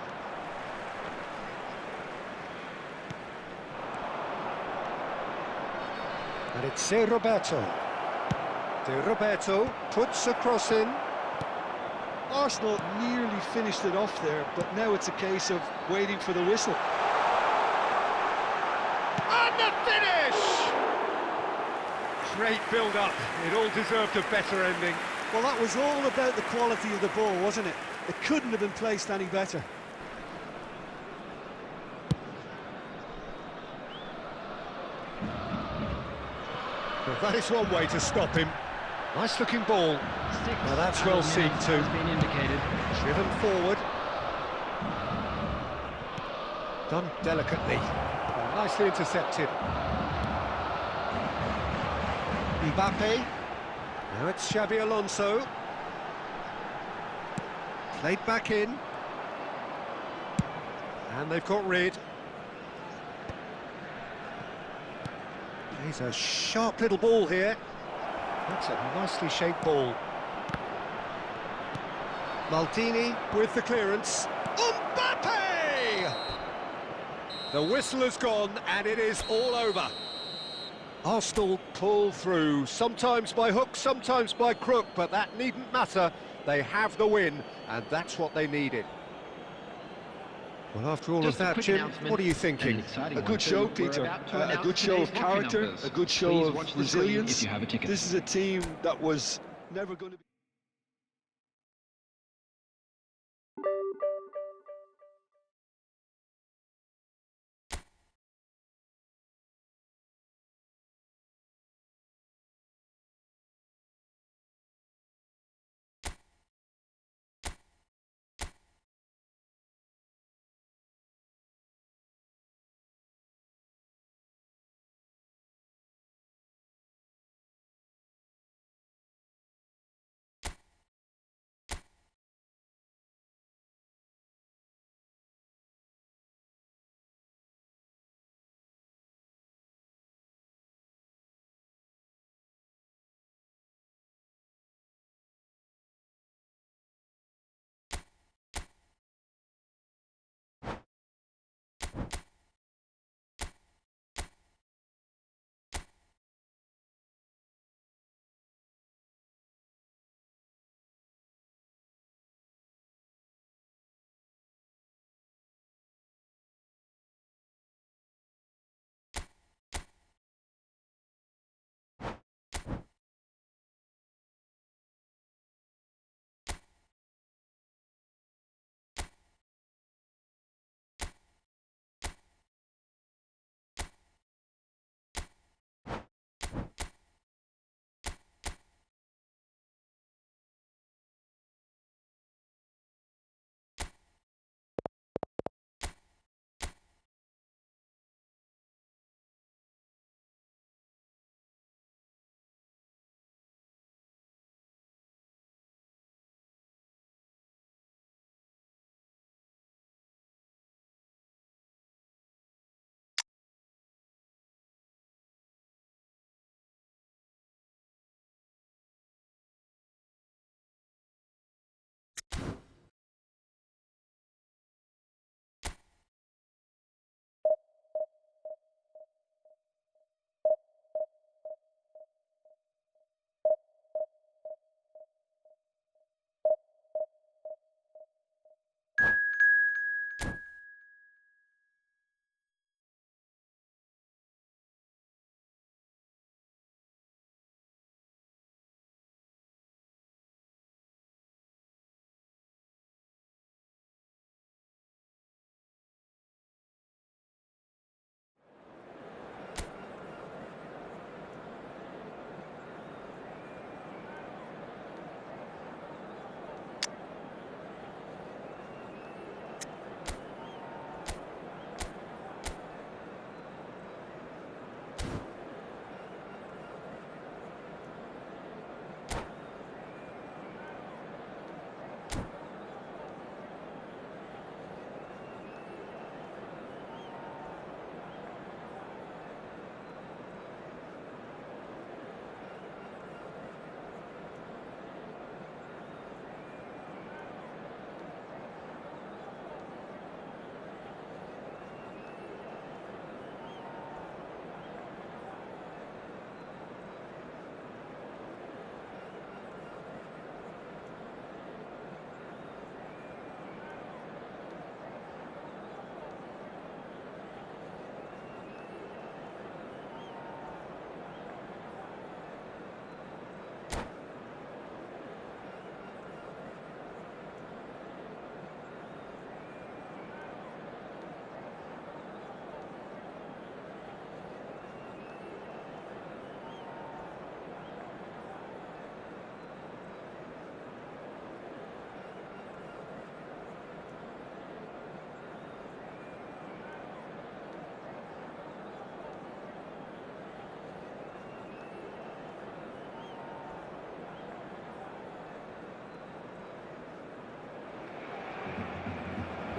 Speaker 1: And it's De Roberto. De Roberto puts a cross in.
Speaker 3: Arsenal nearly finished it off there, but now it's a case of waiting for the whistle.
Speaker 1: And the finish! Great build-up. It all deserved a better ending.
Speaker 3: Well, that was all about the quality of the ball, wasn't it? It couldn't have been placed any better.
Speaker 1: Well, that is one way to stop him. Nice looking ball. Well, that's well seen too.
Speaker 2: Has been indicated.
Speaker 1: Driven forward. Done delicately. Well, nicely intercepted. Mbappe. Now it's Xabi Alonso. Played back in. And they've got rid. He's a sharp little ball here. That's a nicely shaped ball. Maldini with the clearance. Mbappe! The whistle has gone and it is all over. Arsenal pull through, sometimes by hook, sometimes by crook, but that needn't matter. They have the win, and that's what they needed. Well, after all
Speaker 2: Just
Speaker 1: of
Speaker 2: a
Speaker 1: that,
Speaker 2: quick
Speaker 1: Jim,
Speaker 2: announcement,
Speaker 1: what are you
Speaker 2: an
Speaker 1: thinking?
Speaker 2: exciting
Speaker 3: A
Speaker 2: one
Speaker 3: good
Speaker 2: too.
Speaker 3: show,
Speaker 2: We're
Speaker 3: Peter.
Speaker 2: about to
Speaker 3: A
Speaker 2: announce
Speaker 3: good show
Speaker 2: today's
Speaker 3: of
Speaker 2: lucky
Speaker 3: character,
Speaker 2: numbers.
Speaker 3: a good show
Speaker 2: Please
Speaker 3: of
Speaker 2: watch the screen
Speaker 3: resilience.
Speaker 2: if you have a ticket.
Speaker 3: This is a team that was never going to be...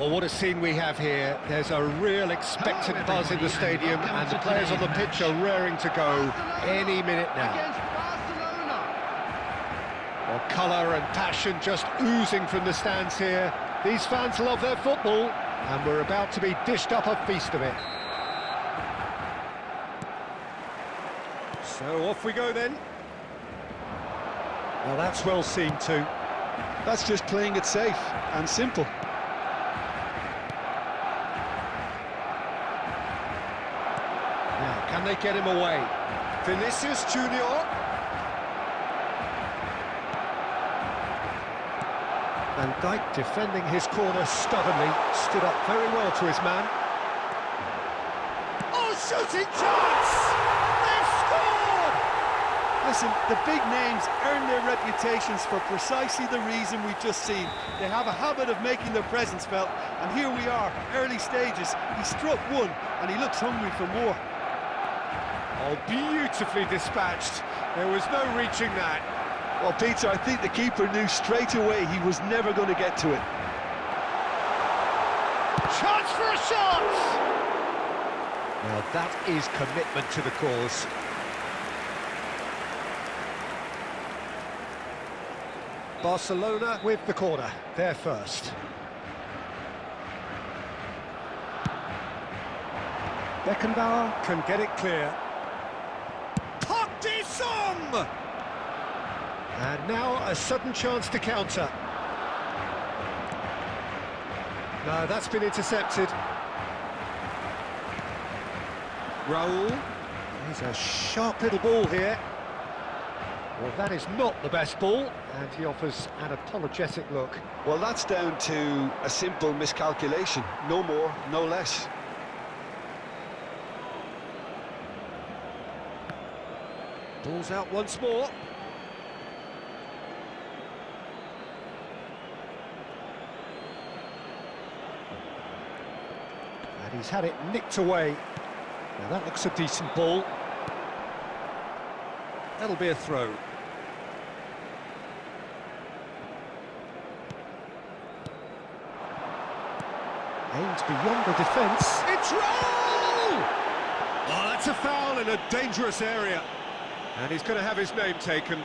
Speaker 1: Well, what a scene we have here. There's a real expectant buzz in the stadium, and the players on the pitch are raring to go any minute now. Well, colour and passion just oozing from the stands here. These fans love their football, and we're about to be dished up a feast of it. So off we go then. Well, that's well seen too.
Speaker 3: That's just playing it safe and simple.
Speaker 1: Now, can they get him away? Vinicius Junior. Van Dijk defending his corner stubbornly, stood up very well to his man. Oh, shooting chance! They've scored!
Speaker 3: Listen, the big names earn their reputations for precisely the reason we've just seen. They have a habit of making their presence felt, and here we are, early stages. He struck one, and he looks hungry for more.
Speaker 1: Oh, beautifully dispatched. There was no reaching that.
Speaker 3: Well, Peter, I think the keeper knew straight away he was never going to get to it.
Speaker 1: Chance for a shot! Well, that is commitment to the cause. Barcelona with the corner, they're first. Beckenbauer can get it clear. Som! And now a sudden chance to counter. No, that's been intercepted. Raul. He's a sharp little ball here. Well, that is not the best ball, and he offers an apologetic look.
Speaker 3: Well, that's down to a simple miscalculation. No more, no less.
Speaker 1: Ball's out once more. And he's had it nicked away. Now that looks a decent ball. That'll be a throw. Aims beyond the defence. It's Raul! Oh, that's a foul in a dangerous area. And he's going to have his name taken.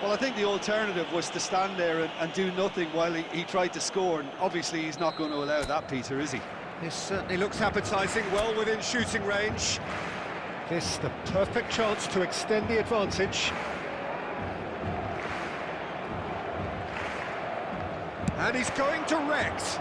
Speaker 3: Well, I think the alternative was to stand there and do nothing while he tried to score, and obviously he's not going to allow that, Peter, is he?
Speaker 1: This certainly looks appetising, well within shooting range. This the perfect chance to extend the advantage. And he's going direct.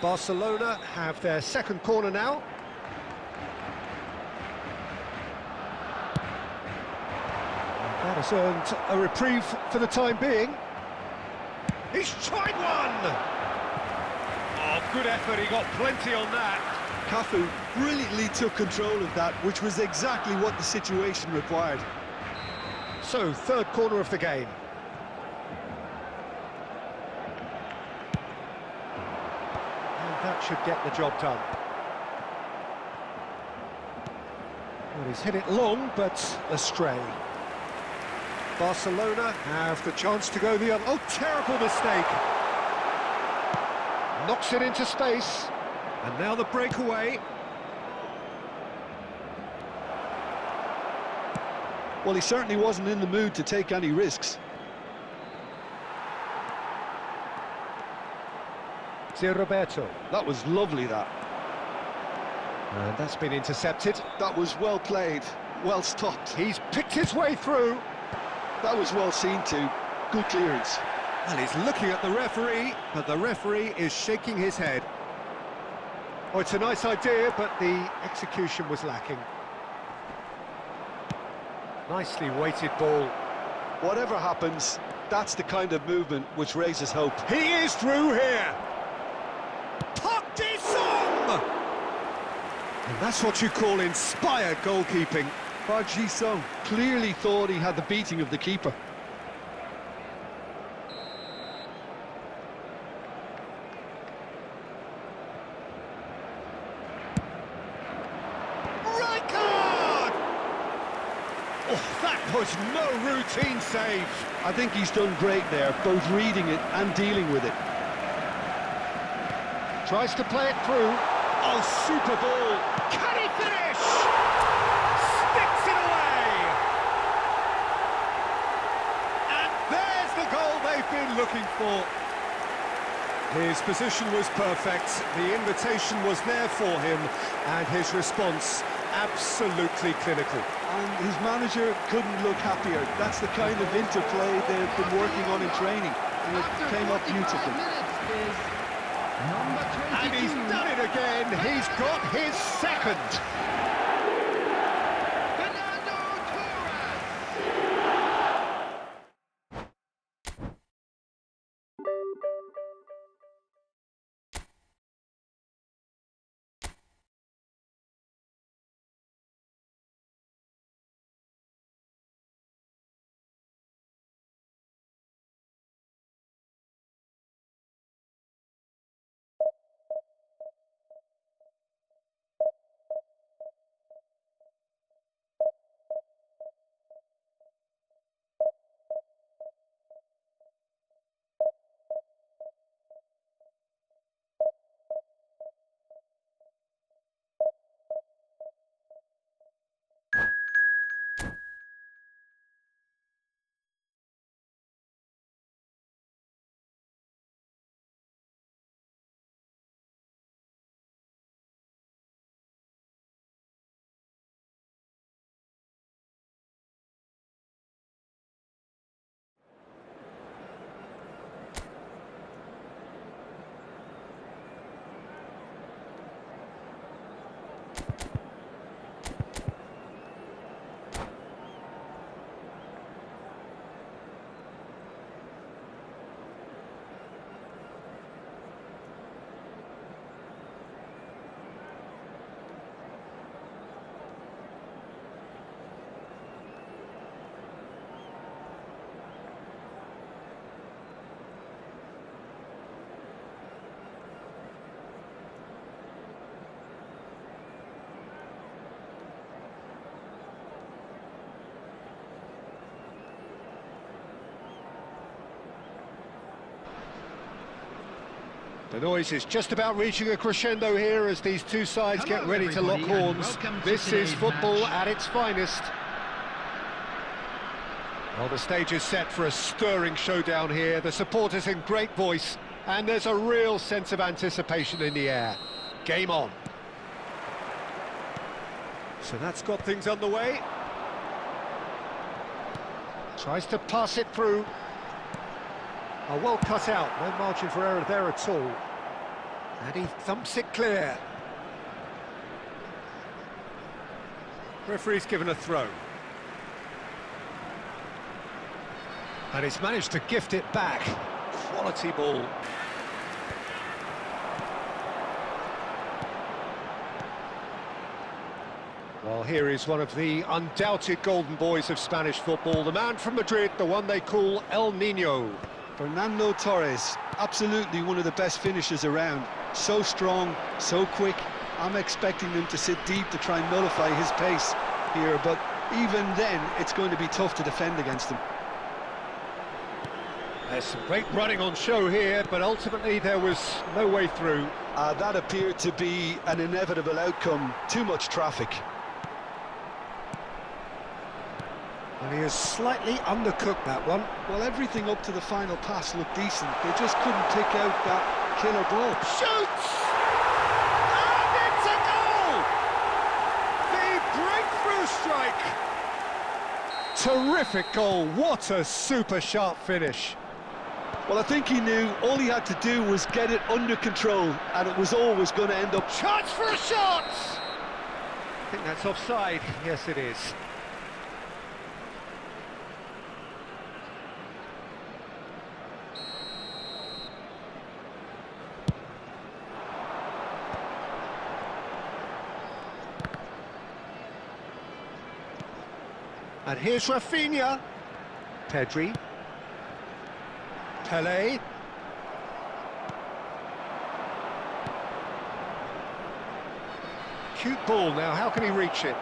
Speaker 1: Barcelona have their second corner now. And that has earned a reprieve for the time being. He's tried one! Oh, good effort, he got plenty on that.
Speaker 3: Cafu brilliantly took control of that, which was exactly what the situation required.
Speaker 1: So, third corner of the game. That should get the job done. Well, he's hit it long, but astray. Barcelona have the chance to go the other... Oh, terrible mistake! Knocks it into space. And now the breakaway.
Speaker 3: Well, he certainly wasn't in the mood to take any risks.
Speaker 1: Roberto.
Speaker 3: That was lovely, that.
Speaker 1: And that's been intercepted.
Speaker 3: That was well played, well stopped.
Speaker 1: He's picked his way through.
Speaker 3: That was well seen too. Good clearance.
Speaker 1: And he's looking at the referee, but the referee is shaking his head. Oh, it's a nice idea, but the execution was lacking. Nicely weighted ball.
Speaker 3: Whatever happens, that's the kind of movement which raises hope.
Speaker 1: He is through here. And that's what you call inspired goalkeeping.
Speaker 3: Park Ji-sung clearly thought he had the beating of the keeper.
Speaker 1: was no routine save.
Speaker 3: I think he's done great there, both reading it and dealing with it.
Speaker 1: Tries to play it through. Oh, super ball. Can he finish? Sticks it away. And there's the goal they've been looking for. His position was perfect, the invitation was there for him, and his response absolutely clinical.
Speaker 3: And his manager couldn't look happier. That's the kind of interplay they've been working on in training, and it came up beautifully.
Speaker 1: And he's done it again, he's got his second. The noise is just about reaching a crescendo here as these two sides get ready to lock horns. This is football at its finest. Well, the stage is set for a stirring showdown here. The supporters in great voice, and there's a real sense of anticipation in the air. Game on. So that's got things underway. Tries to pass it through. Oh, well cut out, no margin for error there at all. And he thumps it clear. Referee's given a throw. And he's managed to gift it back. Quality ball. Well, here is one of the undoubted golden boys of Spanish football, the man from Madrid, the one they call El Niño.
Speaker 3: Fernando Torres, absolutely one of the best finishers around. So strong, so quick. I'm expecting him to sit deep to try and nullify his pace here, but even then, it's going to be tough to defend against him.
Speaker 1: There's some great running on show here, but ultimately there was no way through.
Speaker 3: That appeared to be an inevitable outcome. Too much traffic.
Speaker 1: And he has slightly undercooked that one.
Speaker 3: Well, everything up to the final pass looked decent. They just couldn't pick out that killer ball.
Speaker 1: Shoots! And it's a goal! The breakthrough strike! Terrific goal, what a super sharp finish.
Speaker 3: Well, I think he knew all he had to do was get it under control, and it was always going to end up...
Speaker 1: Chance for a shot! I think that's offside. Yes, it is. And here's Rafinha. Pedri. Pelé. Cute ball now, how can he reach it?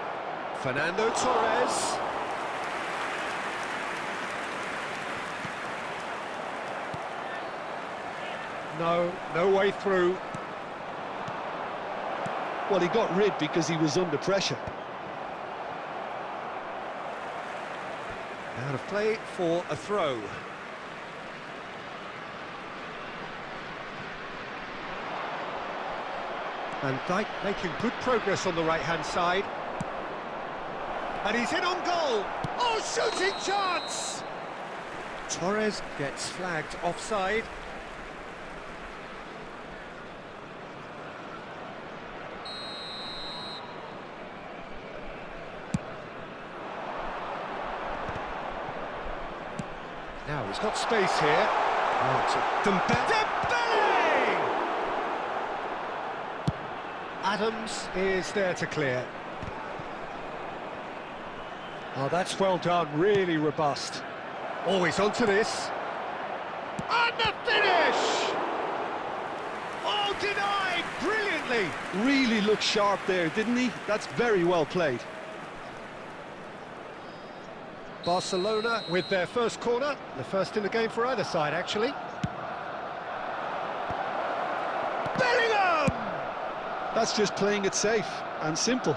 Speaker 1: Fernando Torres. No, no way through.
Speaker 3: Well, he got rid because he was under pressure.
Speaker 1: Out of play for a throw. Van Dijk making good progress on the right-hand side. And he's in on goal. Oh, shooting chance! Torres gets flagged offside. Now he's got space here. Oh, it's a Dembele! Adams is there to clear. Oh, that's well done, really robust. Oh, he's onto this. And the finish! Oh, denied brilliantly!
Speaker 3: Really looked sharp there, didn't he? That's very well played.
Speaker 1: Barcelona with their first corner, the first in the game for either side, actually. Bellingham!
Speaker 3: That's just playing it safe and simple.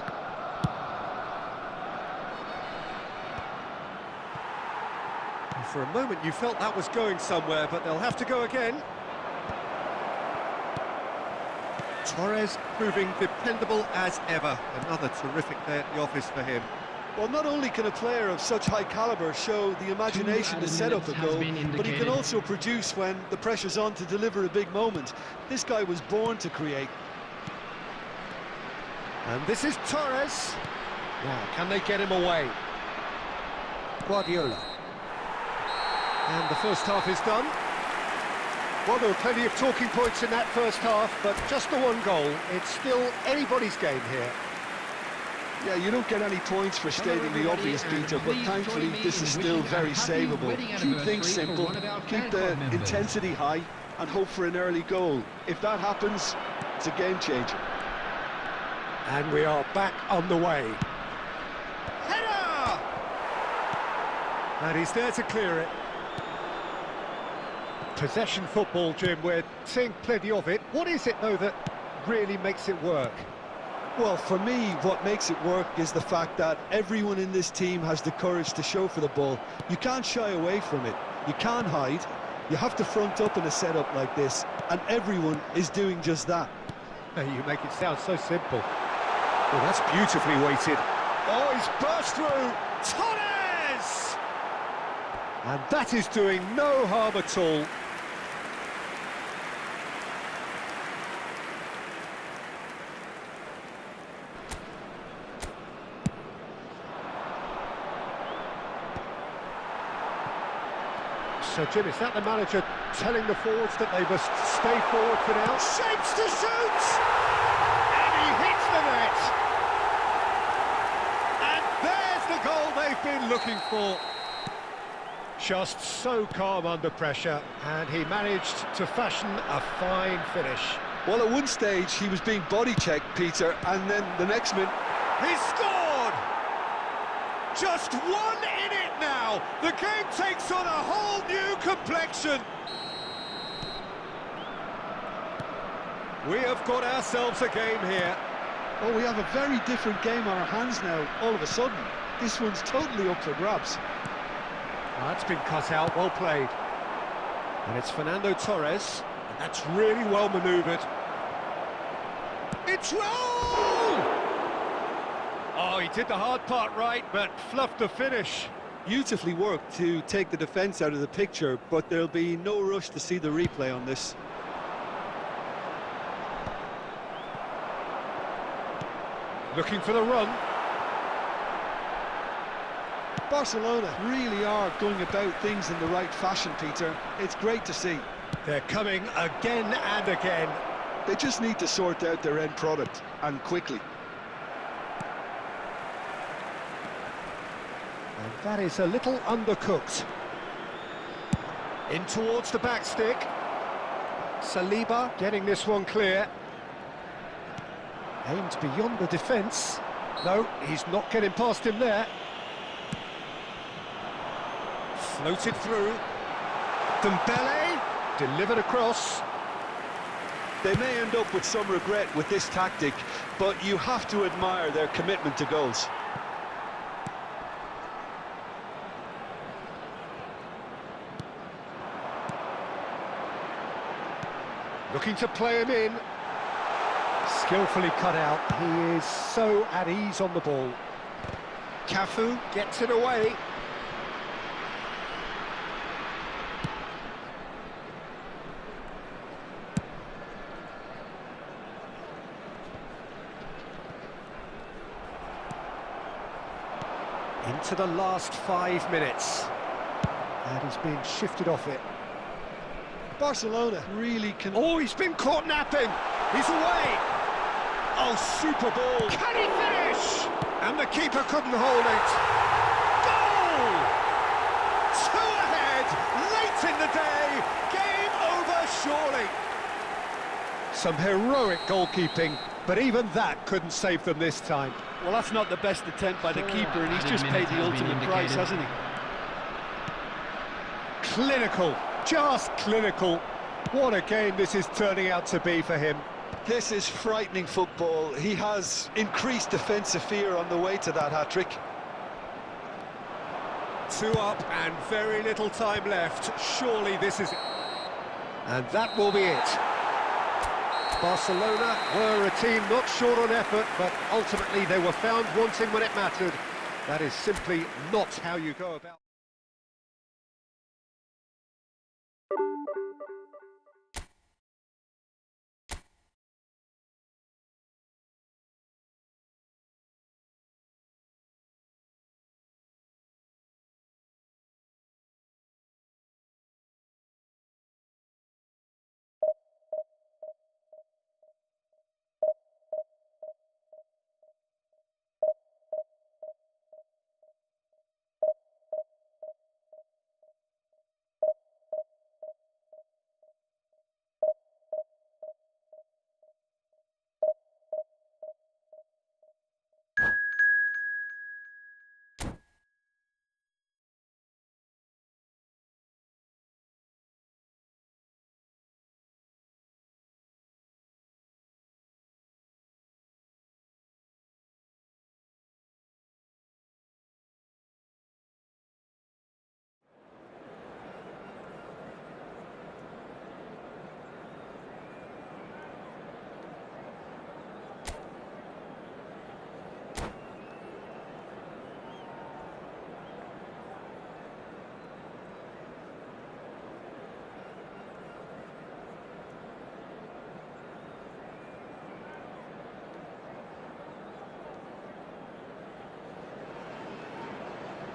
Speaker 1: For a moment you felt that was going somewhere, but they'll have to go again. Torres proving dependable as ever. Another terrific day at the office for him.
Speaker 3: Well, not only can a player of such high caliber show the imagination to set up a goal, but he can also produce when the pressure's on to deliver a big moment. This guy was born to create.
Speaker 1: And this is Torres. Now, can they get him away? Guardiola. And the first half is done. Well, there were plenty of talking points in that first half, but just the one goal. It's still anybody's game here.
Speaker 3: Yeah, you don't get any points for stating the obvious, Peter, but thankfully this is still very savable. Keep things simple, keep the intensity high, and hope for an early goal. If that happens, it's a game changer.
Speaker 1: And we are back on the way. Header! And he's there to clear it. Possession football, Jim, we're seeing plenty of it. What is it, though, that really makes it work?
Speaker 3: Well, for me, what makes it work is the fact that everyone in this team has the courage to show for the ball. You can't shy away from it. You can't hide. You have to front up in a setup like this, and everyone is doing just that.
Speaker 1: You make it sound so simple. Well, that's beautifully weighted. Oh, he's burst through. Torres! And that is doing no harm at all. So, Jim, is that the manager telling the forwards that they must stay forward for now? Shapes to shoot! And he hits the net! And there's the goal they've been looking for. Just so calm under pressure, and he managed to fashion a fine finish.
Speaker 3: Well, at one stage, he was being body-checked, Peter, and then the next minute...
Speaker 1: He scored! Just one in it now! The game takes on a whole new complexion! We have got ourselves a game here.
Speaker 3: Oh, we have a very different game on our hands now, all of a sudden. This one's totally up for grabs.
Speaker 1: Oh, that's been cut out, well played. And it's Fernando Torres, and that's really well manoeuvred. It's roll! Oh, he did the hard part right, but fluffed the finish.
Speaker 3: Beautifully worked to take the defence out of the picture, but there'll be no rush to see the replay on this.
Speaker 1: Looking for the run.
Speaker 3: Barcelona really are going about things in the right fashion, Peter. It's great to see.
Speaker 1: They're coming again and again.
Speaker 3: They just need to sort out their end product, and quickly.
Speaker 1: And that is a little undercooked. In towards the back stick. Saliba getting this one clear. Aimed beyond the defence. No, he's not getting past him there. Floated through. Dembele delivered across.
Speaker 3: They may end up with some regret with this tactic, but you have to admire their commitment to goals.
Speaker 1: Looking to play him in. Skillfully cut out. He is so at ease on the ball. Cafu gets it away. Into the last 5 minutes. And he's being shifted off it.
Speaker 3: Barcelona really can...
Speaker 1: Oh, he's been caught napping. He's away. Oh, super ball. Can he finish? And the keeper couldn't hold it. Goal! 2 ahead, late in the day. Game over, surely. Some heroic goalkeeping, but even that couldn't save them this time.
Speaker 3: Well, that's not the best attempt by the keeper, and he's just paid the ultimate price, hasn't he?
Speaker 1: Clinical, just clinical. What a game this is turning out to be for him.
Speaker 3: This is frightening football. He has increased defensive fear on the way to that hat-trick.
Speaker 1: 2 up and very little time left. Surely this is it. And that will be it. Barcelona were a team not short on effort, but ultimately they were found wanting when it mattered. That is simply not how you go about.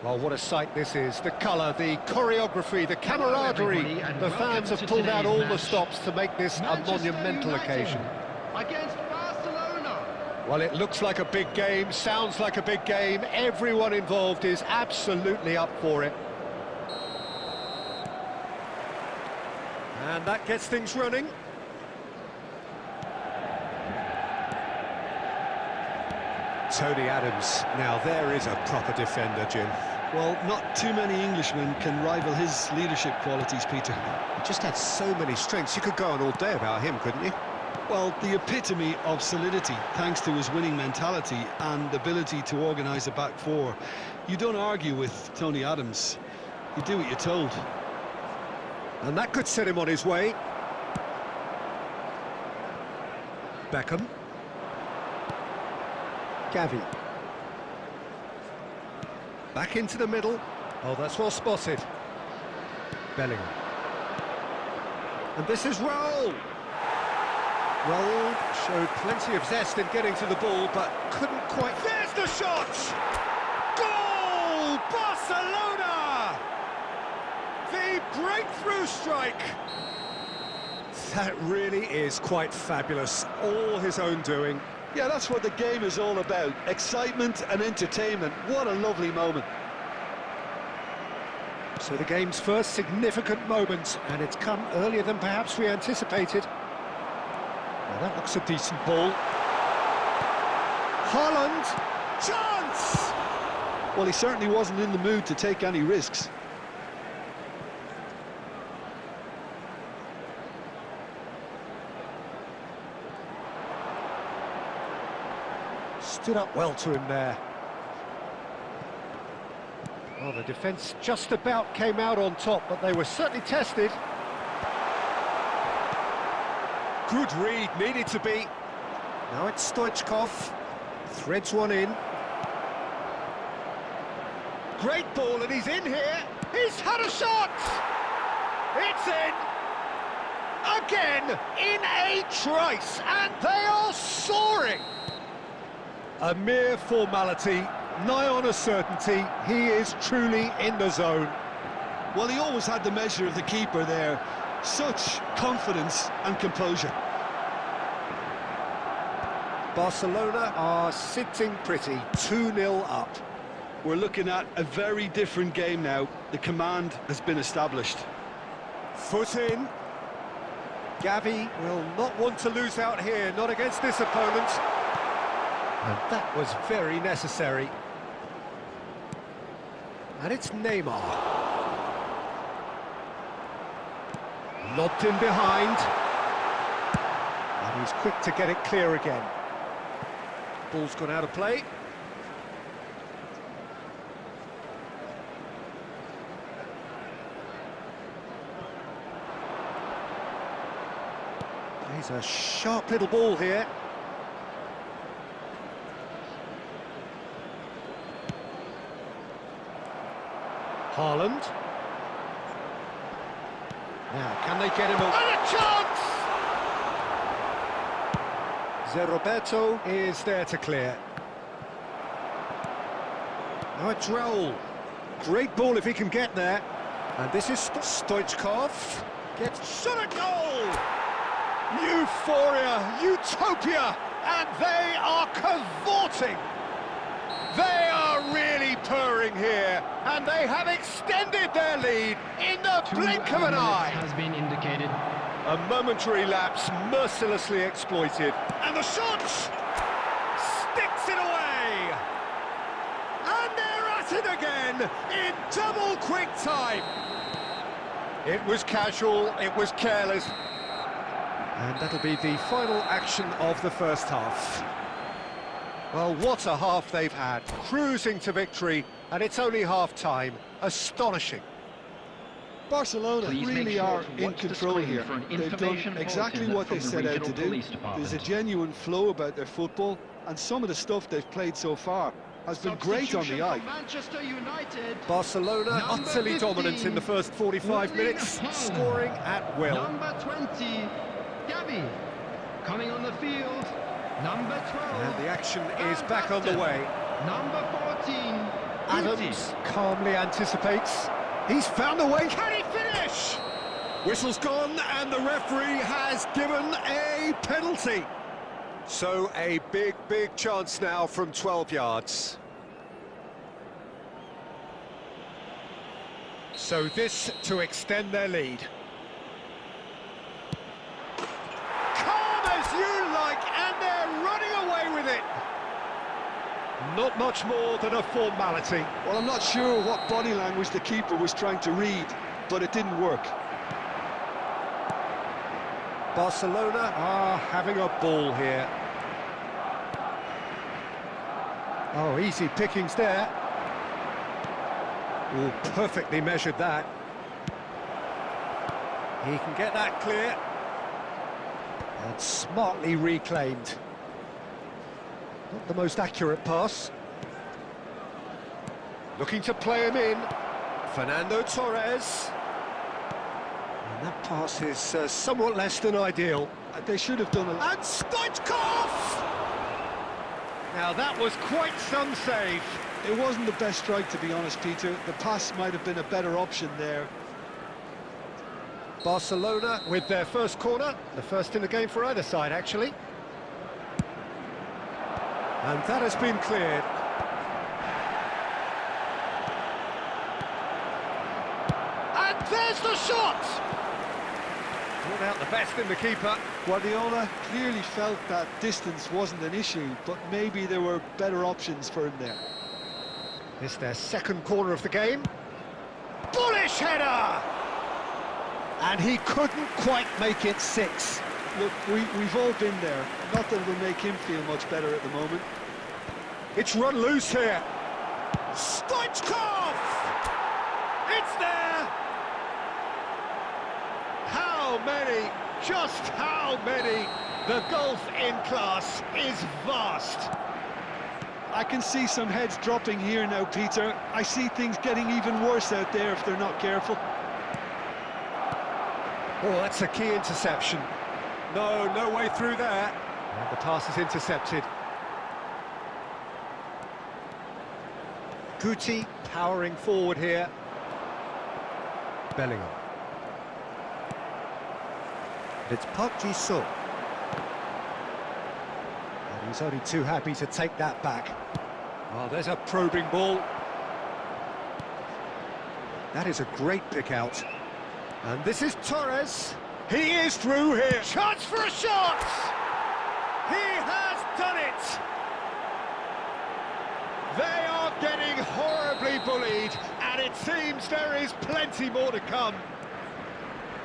Speaker 1: Well, what a sight this is. The colour, the choreography, the camaraderie. The fans have pulled out all the stops to make this a monumental occasion.
Speaker 2: Against Barcelona.
Speaker 1: Well, it looks like a big game, sounds like a big game. Everyone involved is absolutely up for it. And that gets things running. Tony Adams. Now there is a proper defender, Jim.
Speaker 3: Well, not too many Englishmen can rival his leadership qualities, Peter.
Speaker 1: He just had so many strengths. You could go on all day about him, couldn't you?
Speaker 3: Well, the epitome of solidity, thanks to his winning mentality and ability to organise a back four. You don't argue with Tony Adams. You do what you're told.
Speaker 1: And that could set him on his way. Beckham. Gavi. Back into the middle. Oh, that's well spotted. Bellingham. And this is Raul. Raul showed plenty of zest in getting to the ball, but couldn't quite... There's the shot! Goal! Barcelona! The breakthrough strike! That really is quite fabulous. All his own doing.
Speaker 3: Yeah, that's what the game is all about. Excitement and entertainment. What a lovely moment.
Speaker 1: So the game's first significant moment, and it's come earlier than perhaps we anticipated. Now that looks a decent ball. Haaland! Chance!
Speaker 3: Well, he certainly wasn't in the mood to take any risks.
Speaker 1: Stood up well to him there. Well, the defence just about came out on top, but they were certainly tested. Good read, needed to be. Now it's Stoichkov. Threads one in. Great ball, and he's in here. He's had a shot! It's in! Again, in a trice, and they are soaring! A mere formality, nigh on a certainty. He is truly in the zone.
Speaker 3: Well, he always had the measure of the keeper there. Such confidence and composure.
Speaker 1: Barcelona are sitting pretty, 2-0 up.
Speaker 3: We're looking at a very different game now. The command has been established.
Speaker 1: Foot in. Gavi will not want to lose out here, not against this opponent. And that was very necessary. And it's Neymar. Lobbed in behind. And he's quick to get it clear again. Ball's gone out of play. He's a sharp little ball here. Haaland. Now, can they get him a... And a chance! Roberto is there to clear. Now it's Raul. Great ball if he can get there. And this is Stoichkov. Gets shot at goal! Euphoria, utopia, and they are cavorting. They are really purring here, and they have extended their lead in the blink of an eye.
Speaker 2: Has been indicated.
Speaker 1: A momentary lapse mercilessly exploited. And the shot sticks it away. And they're at it again in double quick time. It was casual, it was careless. And that'll be the final action of the first half. Well, what a half they've had. Cruising to victory, and it's only half-time. Astonishing.
Speaker 3: Barcelona
Speaker 4: Please make
Speaker 3: really
Speaker 4: sure
Speaker 3: are
Speaker 4: to
Speaker 3: in
Speaker 4: watch the
Speaker 3: control
Speaker 4: screen
Speaker 3: here.
Speaker 4: for an
Speaker 3: They've done
Speaker 4: information
Speaker 3: exactly
Speaker 4: bulletin
Speaker 3: what they
Speaker 4: from the
Speaker 3: set out to
Speaker 4: regional
Speaker 3: do.
Speaker 4: police department.
Speaker 3: There's a genuine flow about their football, and some of the stuff they've played so far has been great on the eye.
Speaker 2: Manchester United.
Speaker 1: Barcelona
Speaker 2: Number
Speaker 1: utterly
Speaker 2: 15,
Speaker 1: dominant in the first 45 minutes, scoring at will.
Speaker 2: Number 20, Gavi. Coming on the field, number 12.
Speaker 1: And the action is back on the way.
Speaker 2: Number 14,
Speaker 1: Adams calmly anticipates. He's found a way. Can he finish? Whistle's gone, and the referee has given a penalty. So a big chance now from 12 yards. So this to extend their lead. Calm as you like, and they're running away with it. Not much more than a formality.
Speaker 3: Well, I'm not sure what body language the keeper was trying to read, but it didn't work.
Speaker 1: Barcelona are having a ball here. Oh, easy pickings there. Oh, perfectly measured that. He can get that clear. And smartly reclaimed. Not the most accurate pass. Looking to play him in. Fernando Torres. And that pass is somewhat less than ideal.
Speaker 3: They should have done a...
Speaker 1: And Stoichkov! Now that was quite some save.
Speaker 3: It wasn't the best strike, to be honest, Peter. The pass might have been a better option there.
Speaker 1: Barcelona with their first corner. The first in the game for either side, actually. And that has been cleared. And there's the shot! Brought out the best in the keeper.
Speaker 3: Guardiola clearly felt that distance wasn't an issue, but maybe there were better options for him there.
Speaker 1: It's their second corner of the game. Bullish header! And he couldn't quite make it 6.
Speaker 3: Look, we've all been there. Not that it'll make him feel much better at the moment.
Speaker 1: It's run loose here. Stoichkov! It's there! How many? Just how many? The gulf in class is vast.
Speaker 3: I can see some heads dropping here now, Peter. I see things getting even worse out there if they're not careful.
Speaker 1: Oh, that's a key interception. No way through there. And the pass is intercepted. Guti powering forward here. Bellingham. It's Park Ji-sung. And he's only too happy to take that back. Oh, there's a probing ball. That is a great pick out. And this is Torres. He is through here. Chance for a shot! He has done it! They are getting horribly bullied, and it seems there is plenty more to come.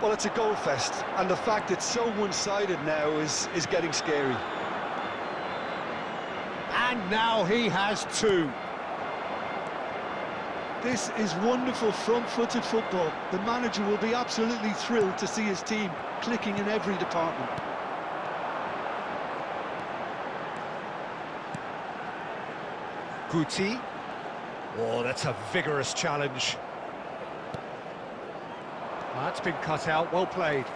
Speaker 3: Well, it's a goal fest, and the fact it's so one-sided now is getting scary.
Speaker 1: And now he has two.
Speaker 3: This is wonderful front-footed football. The manager will be absolutely thrilled to see his team clicking in every department.
Speaker 1: Guti. Oh, that's a vigorous challenge. That's been cut out, well played.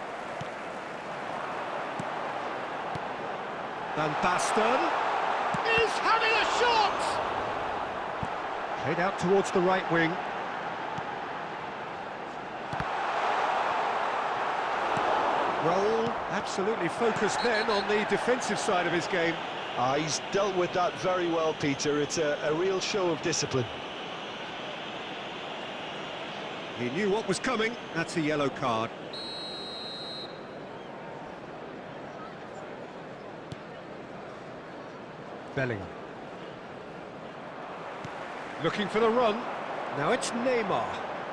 Speaker 1: Van Basten is having a shot! Played out towards the right wing. Roll, absolutely focused then on the defensive side of his game.
Speaker 3: He's dealt with that very well, Peter. It's a real show of discipline.
Speaker 1: He knew what was coming. That's a yellow card. Bellingham. Looking for the run. Now it's Neymar.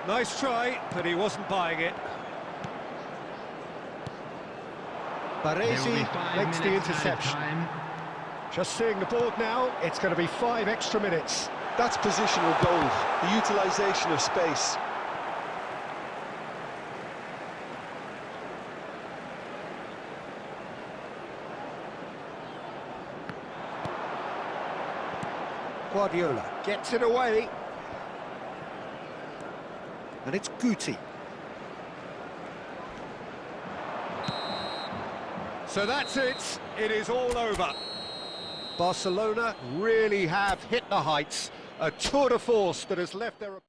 Speaker 1: Nice try, but he wasn't buying it. Baresi makes the interception. Just seeing the board now, it's going to be 5 extra minutes.
Speaker 3: That's positional goal, the utilisation of space.
Speaker 1: Guardiola gets it away. And it's Guti. So that's it. It is all over. Barcelona really have hit the heights. A tour de force that has left their...